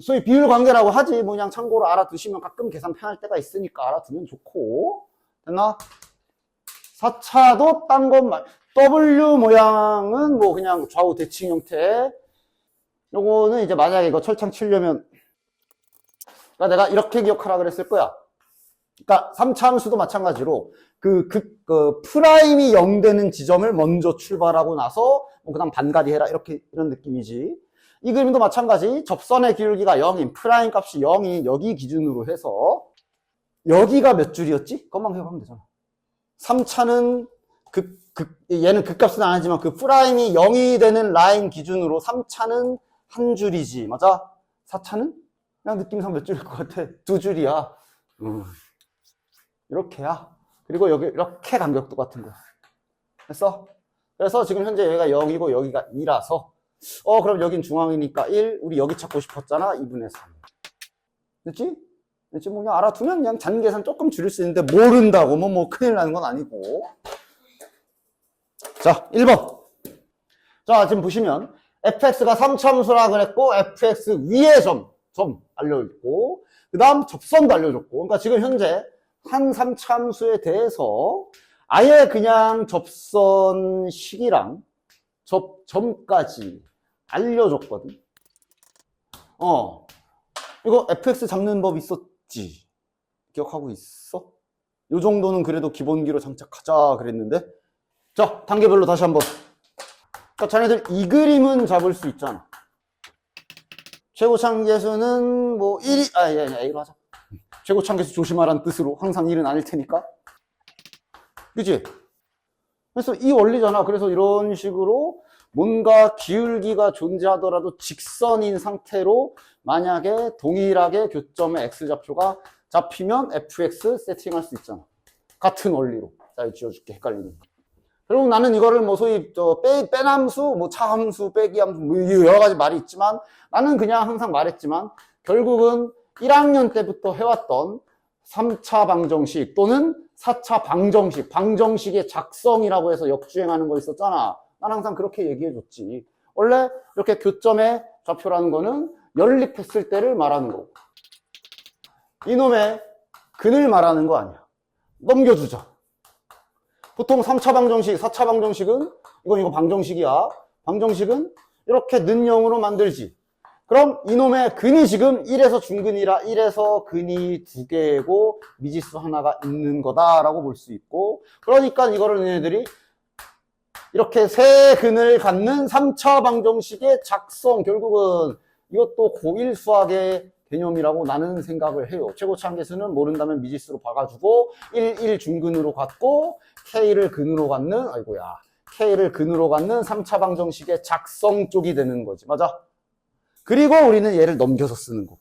[SPEAKER 1] 소위 비율 관계라고 하지. 뭐 그냥 참고로 알아두시면 가끔 계산 편할 때가 있으니까 알아두면 좋고. 됐나? 4차도 딴 것만. W 모양은 뭐 그냥 좌우 대칭 형태. 요거는 이제 만약에 이거 철창 치려면 그러니까 내가 이렇게 기억하라 그랬을 거야. 그러니까 3차 함수도 마찬가지로 그 프라임이 0 되는 지점을 먼저 출발하고 나서 뭐 그다음 반가리 해라 이런 느낌이지. 이 그림도 마찬가지. 접선의 기울기가 0인 프라임 값이 0인 여기 기준으로 해서 여기가 몇 줄이었지? 그것만 기억하면 되잖아. 3차는 얘는 극값은 안 하지만 그 프라임이 0이 되는 라인 기준으로 3차는 한 줄이지. 맞아? 4차는? 그냥 느낌상 몇 줄일 것 같아? 두 줄이야. 이렇게야. 그리고 여기 이렇게 간격도 같은 거야. 됐어? 그래서 지금 현재 여기가 0이고 여기가 2라서 그럼 여긴 중앙이니까 1, 우리 여기 찾고 싶었잖아. 2분의 3. 됐지? 됐지? 뭐 그냥 알아두면 그냥 잔 계산 조금 줄일 수 있는데 모른다고 뭐 큰일 나는 건 아니고. 자, 1번. 자, 지금 보시면 fx가 3참수라 그랬고 fx 위에 점 알려있고 그 다음 접선도 알려줬고 그러니까 지금 현재 한 3참수에 대해서 아예 그냥 접선식이랑 접점까지 알려줬거든. 이거 fx 잡는 법 있었지? 기억하고 있어? 요 정도는 그래도 기본기로 장착하자 그랬는데. 자, 단계별로 다시 한번. 그러니까 자네들 이 그림은 잡을 수 있잖아. 최고차계수는 뭐 1이, 이거 하자. 최고차계수 조심하라는 뜻으로 항상 1은 아닐 테니까. 그치? 그래서 이 원리잖아. 그래서 이런 식으로 뭔가 기울기가 존재하더라도 직선인 상태로 만약에 동일하게 교점의 x좌표가 잡히면 fx 세팅할 수 있잖아. 같은 원리로. 자, 지워줄게. 헷갈리니까. 그리고 나는 이거를 뭐 소위 빼남수, 뭐 차함수, 빼기함수, 뭐 여러 가지 말이 있지만 나는 그냥 항상 말했지만 결국은 1학년 때부터 해왔던 3차 방정식 또는 4차 방정식, 방정식의 작성이라고 해서 역주행하는 거 있었잖아. 난 항상 그렇게 얘기해줬지. 원래 이렇게 교점의 좌표라는 거는 연립했을 때를 말하는 거고 이놈의 근을 말하는 거 아니야. 넘겨주자. 보통 3차 방정식, 4차 방정식은 이거 방정식이야. 방정식은 이렇게 는형으로 만들지. 그럼 이놈의 근이 지금 1에서 중근이라 1에서 근이 2개고 미지수 하나가 있는 거다라고 볼 수 있고 그러니까 이거를 얘네들이 이렇게 세 근을 갖는 3차 방정식의 작성 결국은 이것도 고1 수학의 개념이라고 나는 생각을 해요. 최고차함계수는 모른다면 미지수로 봐가지고 1 중근으로 갖고 K를 근으로 갖는 K를 근으로 갖는 3차 방정식의 작성 쪽이 되는 거지. 맞아? 그리고 우리는 얘를 넘겨서 쓰는 거고.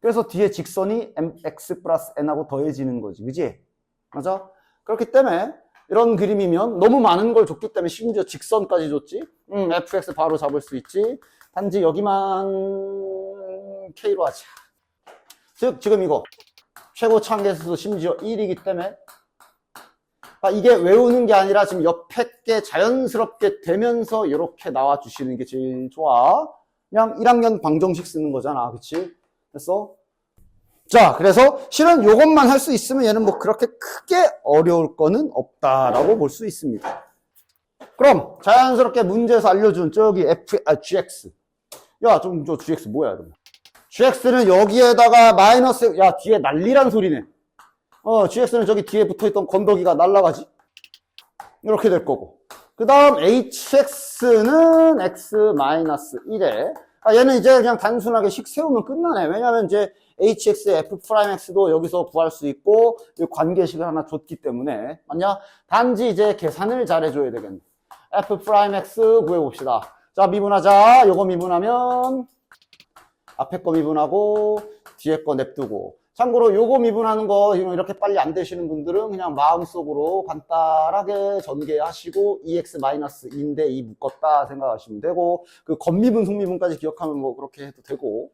[SPEAKER 1] 그래서 뒤에 직선이 mx 플러스 n하고 더해지는 거지. 그지? 맞아? 그렇기 때문에 이런 그림이면 너무 많은 걸 줬기 때문에 심지어 직선까지 줬지. fx 바로 잡을 수 있지. 단지 여기만 k로 하자. 즉 지금 이거 최고차함계수도 심지어 1이기 때문에 이게 외우는 게 아니라 지금 옆에 게 자연스럽게 되면서 이렇게 나와주시는 게 제일 좋아. 그냥 1학년 방정식 쓰는 거잖아. 그치? 됐어? 자, 그래서 실은 이것만 할 수 있으면 얘는 뭐 그렇게 크게 어려울 거는 없다라고 볼 수 있습니다. 그럼 자연스럽게 문제에서 알려준 저기 gx. 야, 저 gx 뭐야, 그러면? gx는 여기에다가 마이너스, 야, 뒤에 난리란 소리네. gx는 저기 뒤에 붙어있던 건더기가 날아가지. 이렇게 될 거고. 그 다음 hx는 x-1에 얘는 이제 그냥 단순하게 식 세우면 끝나네. 왜냐면 이제 hx의 f'x도 여기서 구할 수 있고 관계식을 하나 줬기 때문에 맞냐? 단지 이제 계산을 잘 해줘야 되겠네. f'x 구해봅시다. 자, 미분하자. 요거 미분하면 앞에 거 미분하고 뒤에 거 냅두고 참고로 요거 미분하는 거 이렇게 빨리 안 되시는 분들은 그냥 마음속으로 간단하게 전개하시고 2x-2인데 2 묶었다 생각하시면 되고 그 겉미분, 속미분까지 기억하면 뭐 그렇게 해도 되고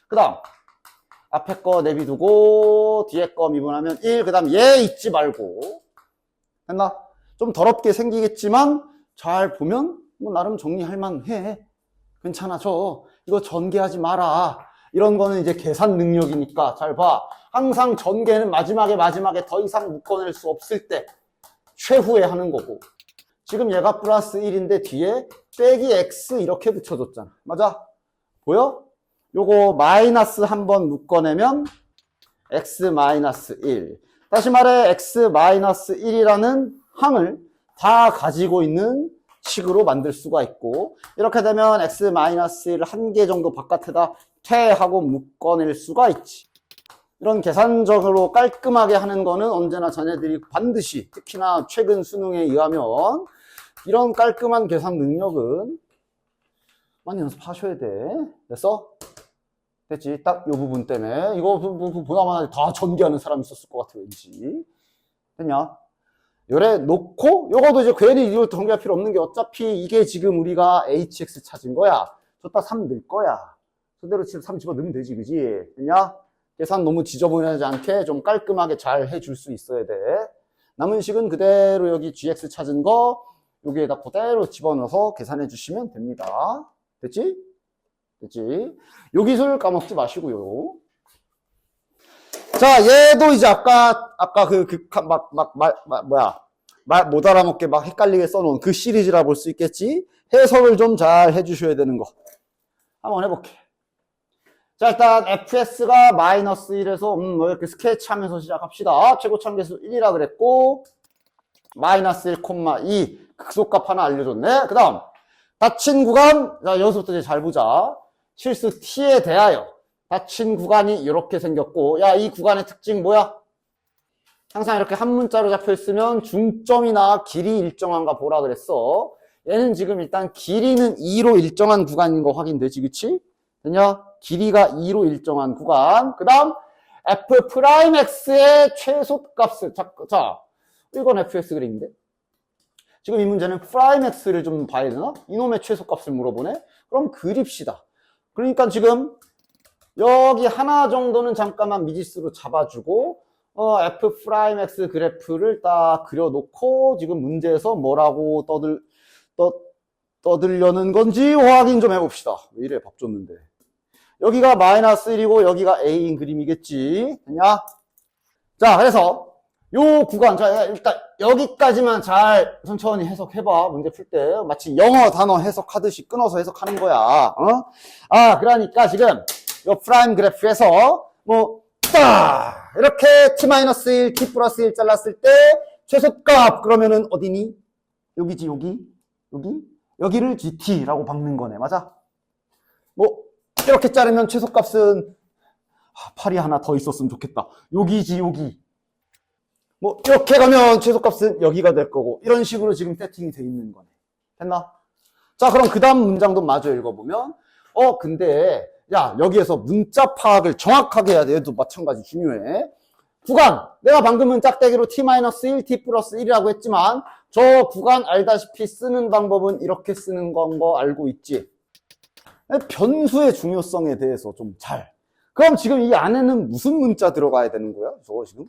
[SPEAKER 1] 그 다음 앞에 거 내비두고 뒤에 거 미분하면 1 그 다음 얘 잊지 말고 됐나? 좀 더럽게 생기겠지만 잘 보면 뭐 나름 정리할 만해. 괜찮아. 이거 전개하지 마라. 이런 거는 이제 계산 능력이니까 잘 봐. 항상 전개는 마지막에 더 이상 묶어낼 수 없을 때 최후에 하는 거고 지금 얘가 플러스 1인데 뒤에 빼기 x 이렇게 붙여줬잖아. 맞아? 보여? 요거 마이너스 한번 묶어내면 x-1 다시 말해 x-1이라는 항을 다 가지고 있는 식으로 만들 수가 있고 이렇게 되면 x-1을 한 개 정도 바깥에다 퇴하고 묶어낼 수가 있지. 이런 계산적으로 깔끔하게 하는 거는 언제나 자네들이 반드시, 특히나 최근 수능에 의하면 이런 깔끔한 계산 능력은 많이 연습하셔야 돼. 됐어? 됐지? 딱 이 부분 때문에. 이거 보나마나 다 전개하는 사람이 있었을 것 같아, 왠지. 됐냐? 요래 놓고, 요거도 이제 괜히 이걸 전개할 필요 없는 게 어차피 이게 지금 우리가 hx 찾은 거야. 저따 3 넣을 거야. 그대로 3 집어 넣으면 되지, 그지? 됐냐? 계산 너무 지저분하지 않게 좀 깔끔하게 잘 해줄 수 있어야 돼. 남은 식은 그대로 여기 gx 찾은 거, 여기에다 그대로 집어넣어서 계산해 주시면 됩니다. 됐지? 됐지? 요 기술 까먹지 마시고요. 자, 얘도 이제 아까 못 알아먹게 막 헷갈리게 써놓은 그 시리즈라 볼 수 있겠지? 해석을 좀 잘 해주셔야 되는 거. 한번 해볼게. 자, 일단 fs가 마이너스 1에서 뭐 이렇게 스케치 하면서 시작합시다. 최고참계수 1이라 그랬고 마이너스 1,2 극소값 하나 알려줬네. 그 다음 닫힌 구간, 자 여기서부터 이제 잘 보자. 실수 t에 대하여 닫힌 구간이 이렇게 생겼고, 야 이 구간의 특징 뭐야? 항상 이렇게 한 문자로 잡혀 있으면 중점이나 길이 일정한가 보라 그랬어. 얘는 지금 일단 길이는 2로 일정한 구간인 거 확인되지, 그치? 됐냐? 길이가 2로 일정한 구간. 그 다음 f'x의 최소값을, 자 이건 fx 그림인데 지금 이 문제는 프라임x를 좀 봐야 되나? 이놈의 최소값을 물어보네? 그럼 그립시다. 그러니까 지금 여기 하나 정도는 잠깐만 미지수로 잡아주고 f'x 그래프를 딱 그려놓고 지금 문제에서 뭐라고 떠들려는 건지 확인 좀 해봅시다. 왜 이래 밥 줬는데. 여기가 마이너스 1이고 여기가 a인 그림이겠지. 됐냐? 자, 그래서 요 구간, 자 일단 여기까지만 잘 천천히 해석해봐. 문제 풀 때 마치 영어 단어 해석하듯이 끊어서 해석하는 거야. 그러니까 지금 요 프라임 그래프에서 딱 이렇게 t-1, t 플러스 1 잘랐을 때 최소값 그러면은 어디니? 여기지, 여기를 gt라고 박는 거네. 맞아? 이렇게 자르면 최소값은 팔이 하나 더 있었으면 좋겠다. 여기지, 여기. 이렇게 가면 최소값은 여기가 될 거고, 이런 식으로 지금 세팅이 돼 있는 거네. 됐나? 자, 그럼 그 다음 문장도 마저 읽어보면, 근데, 야, 여기에서 문자 파악을 정확하게 해야 돼. 얘도 마찬가지 중요해. 구간. 내가 방금은 짝대기로 t-1, t 플러스 1이라고 했지만, 저 구간 알다시피 쓰는 방법은 이렇게 쓰는 건 거 알고 있지? 변수의 중요성에 대해서 좀 잘. 그럼 지금 이 안에는 무슨 문자 들어가야 되는 거야? 저거 지금?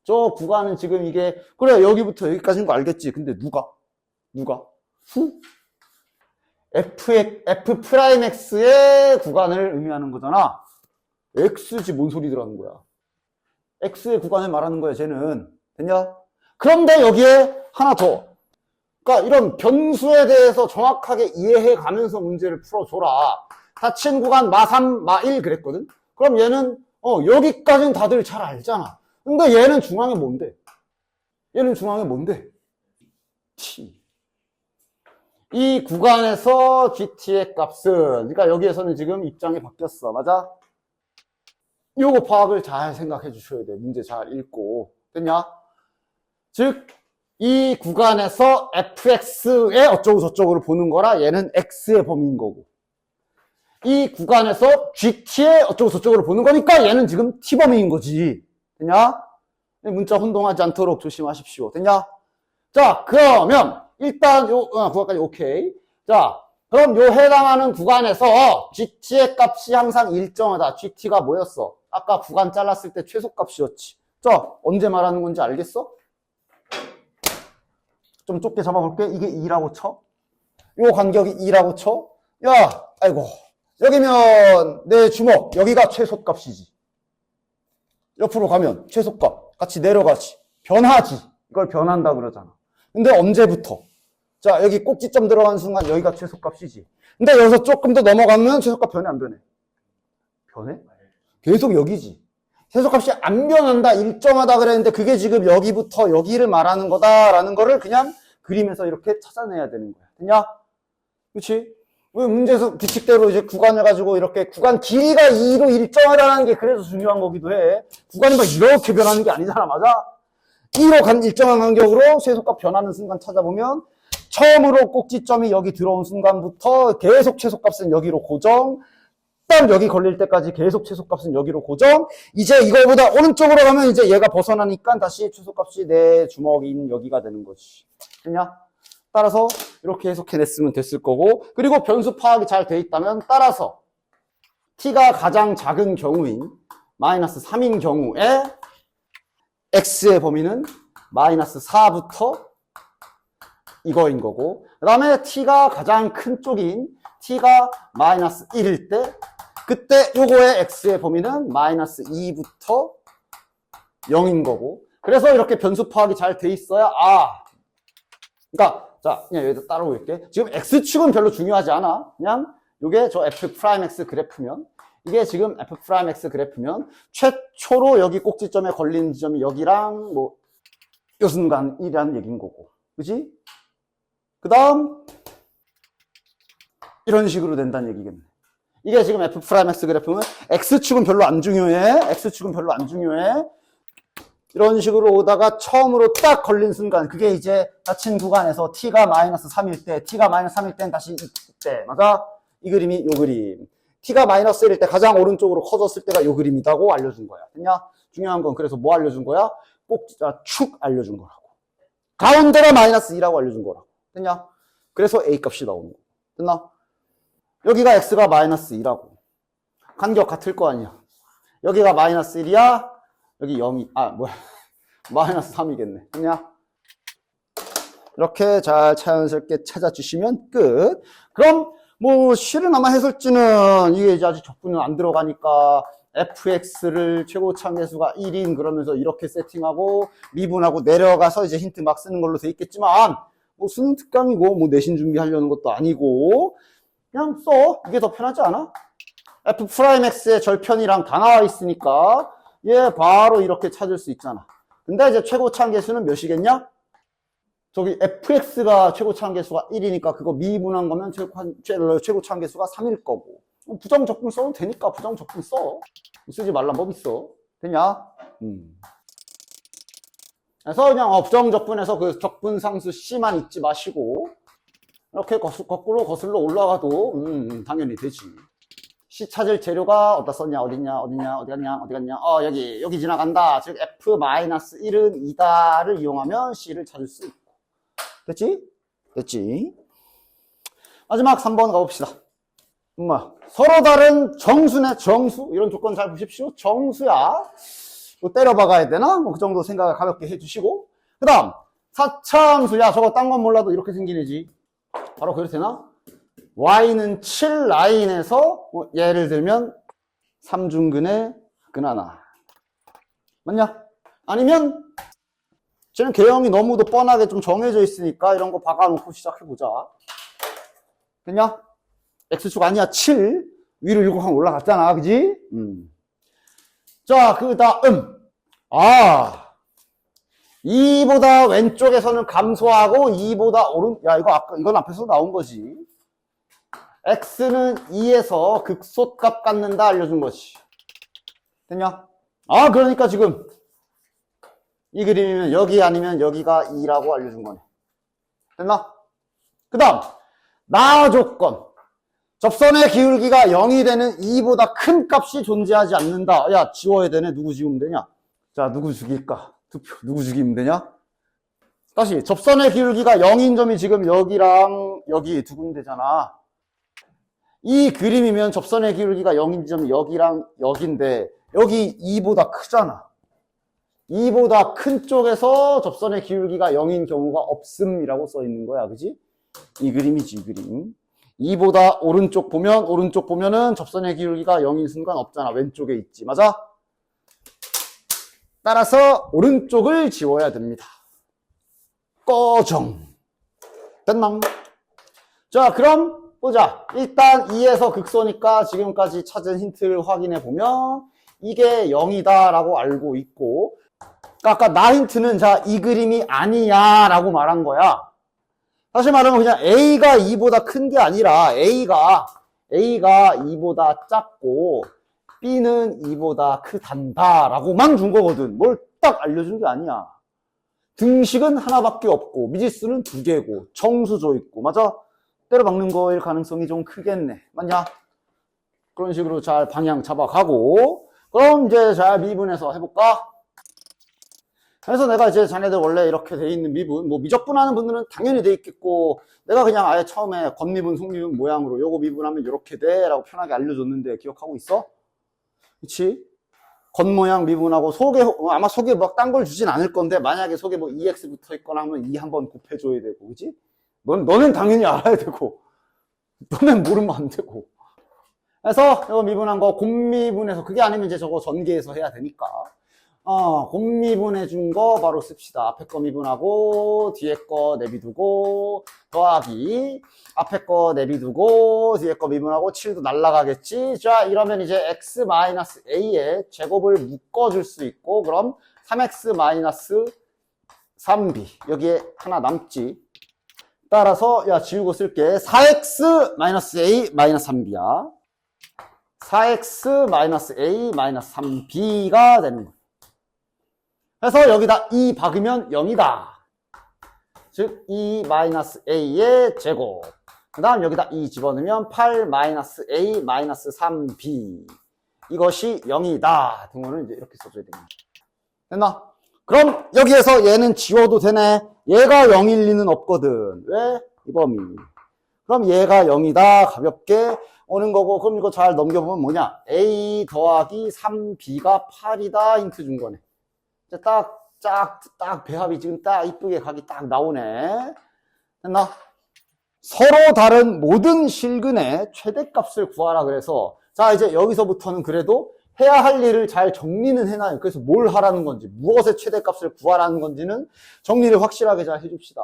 [SPEAKER 1] 저 구간은 지금 이게, 그래, 여기부터 여기까지인 거 알겠지? 근데 누가? f'x의 구간을 의미하는 거잖아. x지 뭔 소리들 하는 거야. x의 구간을 말하는 거야, 쟤는. 됐냐? 그런데 여기에 하나 더. 그러니까 이런 변수에 대해서 정확하게 이해해 가면서 문제를 풀어줘라. 닫힌 구간 마3, 마1 그랬거든? 그럼 얘는, 여기까지는 다들 잘 알잖아. 근데 얘는 중앙에 뭔데? t. 이 구간에서 gt의 값은, 그러니까 여기에서는 지금 입장이 바뀌었어. 맞아? 요거 파악을 잘 생각해 주셔야 돼. 문제 잘 읽고. 됐냐? 즉, 이 구간에서 fx의 어쩌고저쩌고를 보는 거라 얘는 x의 범위인 거고. 이 구간에서 gt의 어쩌고저쩌고를 보는 거니까 얘는 지금 t 범위인 거지. 됐냐? 문자 혼동하지 않도록 조심하십시오. 됐냐? 자, 그러면 일단 구간까지 오케이. 자, 그럼 요 해당하는 구간에서 gt의 값이 항상 일정하다. gt가 뭐였어? 아까 구간 잘랐을 때 최소값이었지. 자, 언제 말하는 건지 알겠어? 좀 좁게 잡아볼게. 이게 2라고 쳐. 요 간격이 2라고 쳐. 야, 아이고. 여기면 내 주먹. 여기가 최소값이지. 옆으로 가면 최소값. 같이 내려가지. 변하지. 이걸 변한다 그러잖아. 근데 언제부터? 자, 여기 꼭지점 들어간 순간 여기가 최소값이지. 근데 여기서 조금 더 넘어가면 최소값 변해, 안 변해? 변해? 계속 여기지. 최소값이 안 변한다, 일정하다 그랬는데 그게 지금 여기부터 여기를 말하는 거다라는 거를 그냥 그림에서 이렇게 찾아내야 되는 거야. 됐냐? 그치? 왜 문제에서 규칙대로 이제 구간을 가지고 이렇게 구간 길이가 2로 일정하다는 게 그래서 중요한 거기도 해. 구간이 막 이렇게 변하는 게 아니잖아, 맞아? 2로 일정한 간격으로 최소값 변하는 순간 찾아보면 처음으로 꼭지점이 여기 들어온 순간부터 계속 최소값은 여기로 고정, 딱 여기 걸릴 때까지 계속 최소값은 여기로 고정. 이제 이거보다 오른쪽으로 가면 이제 얘가 벗어나니까 다시 최소값이 내 주먹인 여기가 되는 거지. 됐냐? 따라서 이렇게 해석해냈으면 됐을 거고, 그리고 변수 파악이 잘 돼 있다면 따라서 t가 가장 작은 경우인 마이너스 3인 경우에 x의 범위는 마이너스 4부터 이거인 거고, 그 다음에 t가 가장 큰 쪽인 t가 마이너스 1일 때 그때 요거의 x의 범위는 마이너스 2부터 0인 거고, 그래서 이렇게 변수 파악이 잘 돼 있어야 그러니까 자, 그냥 여기다 따라올게. 지금 x축은 별로 중요하지 않아. 그냥 요게 저 f'x 그래프면, 이게 지금 f'x 그래프면 최초로 여기 꼭지점에 걸린 지점이 여기랑 뭐 요 순간이라는 얘기인 거고, 그지? 그 다음 이런 식으로 된다는 얘기겠네. 이게 지금 f'x 그래프면 x축은 별로 안 중요해. x축은 별로 안 중요해. 이런 식으로 오다가 처음으로 딱 걸린 순간, 그게 이제 닫힌 구간에서 t가 마이너스 3일 때, t가 마이너스 3일 때는 다시 이때, 맞아? 이 그림이 요 그림. t가 마이너스 1일 때 가장 오른쪽으로 커졌을 때가 요 그림이다고 알려준 거야. 됐냐? 중요한 건 그래서 뭐 알려준 거야? 축 알려준 거라고. 가운데가 마이너스 2라고 알려준 거라고. 됐냐? 그래서 a 값이 나오는 거. 됐나? 여기가 x가 마이너스 2라고. 간격 같을 거 아니야. 여기가 마이너스 1이야. 여기 0이, 마이너스 3이겠네. 됐냐? 이렇게 잘 자연스럽게 찾아주시면 끝. 그럼, 실은 아마 해설지는 이게 이제 아직 적분은 안 들어가니까 fx를 최고차함계수가 1인 그러면서 이렇게 세팅하고 미분하고 내려가서 이제 힌트 막 쓰는 걸로 돼 있겠지만, 수능 특강이고, 내신 준비하려는 것도 아니고, 그냥 써. 이게 더 편하지 않아? f'x의 절편이랑 다 나와 있으니까, 얘 바로 이렇게 찾을 수 있잖아. 근데 이제 최고차함계수는 몇이겠냐? 저기 fx가 최고차함계수가 1이니까 그거 미분한 거면 최고차함계수가 3일 거고. 부정적분 써도 되니까 부정적분 써. 쓰지 말란 법 있어. 되냐? 그래서 그냥 부정적분에서 그 적분상수 C만 잊지 마시고 이렇게 거꾸로 거슬러 올라가도 당연히 되지. C 찾을 재료가 어디다 썼냐, 어디 갔냐. 여기 지나간다. 즉, f-1은 2다를 이용하면 C를 찾을 수 있고. 됐지? 됐지? 마지막 3번 가봅시다. 서로 다른 정수네, 정수. 이런 조건 잘 보십시오. 정수야. 뭐 때려 박아야 되나? 그 정도 생각을 가볍게 해주시고. 그 다음, 사차함수야. 저거 딴 건 몰라도 이렇게 생긴 애지. 바로 그렇게 되나? y는 7 라인에서 예를 들면 3중근의 근 하나. 맞냐? 아니면 쟤는 개형이 너무도 뻔하게 좀 정해져 있으니까 이런 거 박아놓고 시작해보자. 됐냐? x축 아니야 7 위로 7칸 올라갔잖아, 그지? 자, 그 다음 2보다 왼쪽에서는 감소하고 2보다 이건 앞에서 나온 거지. x는 2에서 극소값 갖는다 알려준 거지. 됐냐? 그러니까 지금 이 그림이면 여기 아니면 여기가 2라고 알려준 거네. 됐나? 그 다음 나 조건. 접선의 기울기가 0이 되는 2보다 큰 값이 존재하지 않는다. 야, 지워야 되네. 누구 지우면 되냐? 자, 누구 죽일까? 투표. 누구 죽이면 되냐? 다시 접선의 기울기가 0인 점이 지금 여기랑 여기 두 군데잖아. 이 그림이면 접선의 기울기가 0인 점이 여기랑 여기인데 여기 2보다 크잖아. 2보다 큰 쪽에서 접선의 기울기가 0인 경우가 없음이라고 써 있는 거야. 그지? 이 그림이지, 이 그림. 2보다 오른쪽 보면은 접선의 기울기가 0인 순간 없잖아. 왼쪽에 있지. 맞아? 따라서 오른쪽을 지워야 됩니다. 꺼정. 됐나? 자, 그럼 보자. 일단 2에서 극소니까 지금까지 찾은 힌트를 확인해 보면 이게 0이다 라고 알고 있고, 아까 나 힌트는 자, 이 그림이 아니야 라고 말한 거야. 다시 말하면 그냥 A가 2보다 큰 게 아니라 A가 2보다 작고 B는 2보다 크단다라고만 준 거거든. 뭘 딱 알려준 게 아니야. 등식은 하나밖에 없고 미지수는 2개고 정수 줘 있고 맞아? 때려박는 거일 가능성이 좀 크겠네. 맞냐? 그런 식으로 잘 방향 잡아가고 그럼 이제 잘 미분해서 해볼까? 그래서 내가 이제 자네들 원래 이렇게 돼 있는 미분, 뭐 미적분하는 분들은 당연히 돼 있겠고 내가 그냥 아예 처음에 겉미분, 속미분 모양으로 요거 미분하면 이렇게 돼 라고 편하게 알려줬는데 기억하고 있어? 그치? 겉모양 미분하고 속에 아마 속에 막 딴 걸 주진 않을 건데 만약에 속에 뭐 2x 붙어 있거나 하면 2 한번 곱해줘야 되고 그치? 너는 당연히 알아야 되고 너는 모르면 안 되고 그래서 이거 미분한 거 곱미분해서 그게 아니면 이제 저거 전개해서 해야 되니까 곱미분해 준 거 바로 씁시다. 앞에 거 미분하고 뒤에 거 내비두고 더하기 앞에 거 내비두고 뒤에 거 미분하고 7도 날라가겠지. 자 이러면 이제 x-a의 제곱을 묶어줄 수 있고 그럼 3x-3b 여기에 하나 남지. 따라서 야 지우고 쓸게. 4x-a-3b야. 4x-a-3b가 되는 거야. 그래서 여기다 2 박으면 0이다. 즉 2-a의 제곱. 그 다음 여기다 2 집어넣으면 8-a-3b 이것이 0이다 등호를 이제 이렇게 써줘야 됩니다. 됐나? 그럼 여기에서 얘는 지워도 되네. 얘가 0일 리는 없거든. 왜? 이 범위. 그럼 얘가 0이다. 가볍게 오는 거고 그럼 이거 잘 넘겨보면 뭐냐? a 더하기 3b가 8이다 힌트 준 거네. 딱 배합이 지금 딱 이쁘게 각이 딱 나오네. 됐나? 서로 다른 모든 실근의 최대값을 구하라 그래서 자 이제 여기서부터는 그래도 해야 할 일을 잘 정리는 해놔요. 그래서 뭘 하라는 건지 무엇의 최대값을 구하라는 건지는 정리를 확실하게 잘 해줍시다.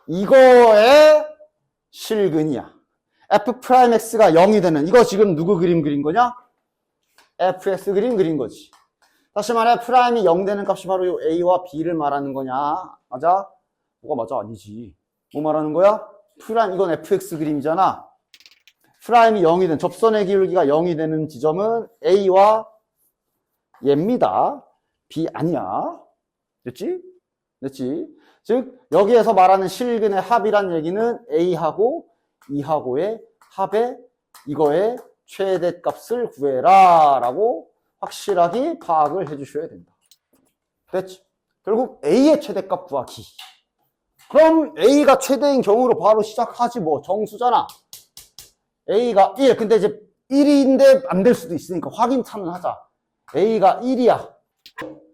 [SPEAKER 1] 이거의 실근이야. f'x가 0이 되는 이거 지금 누구 그림 그린 거냐? fx 그림 그린 거지. 다시 말해 프라임이 0 되는 값이 바로 이 a와 b를 말하는 거냐? 맞아? 뭐가 맞아? 아니지. 뭐 말하는 거야? 프라임 이건 fx 그림이잖아. 프라임이 0이 되는 접선의 기울기가 0이 되는 지점은 a와 얘입니다. b 아니야. 됐지? 됐지? 즉 여기에서 말하는 실근의 합이란 얘기는 a하고 이하고의 합에 이거의 최대값을 구해라 라고 확실하게 파악을 해주셔야 된다. 됐지? 결국 A의 최대값 구하기. 그럼 A가 최대인 경우로 바로 시작하지 뭐. 정수잖아. A가 1. 근데 이제 1인데 안 될 수도 있으니까 확인차는 하자. A가 1이야.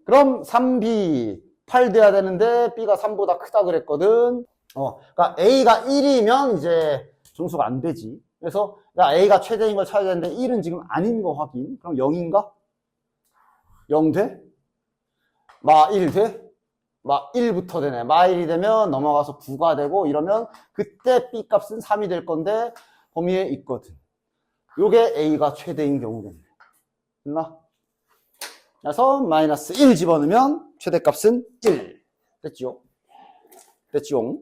[SPEAKER 1] 그럼 3B 8 돼야 되는데 B가 3보다 크다 그랬거든. 그러니까 A가 1이면 이제 정수가 안 되지. 그래서 야, A가 최대인 걸 찾아야 되는데 1은 지금 아닌 거 확인. 그럼 0인가? 0 돼? 마 1 돼? 마 1부터 되네. 마 1이 되면 넘어가서 9가 되고 이러면 그때 B 값은 3이 될 건데 범위에 있거든. 요게 A가 최대인 경우겠네. 됐나? 그래서 마이너스 1 집어넣으면 최대값은 1. 됐지요? 됐지요?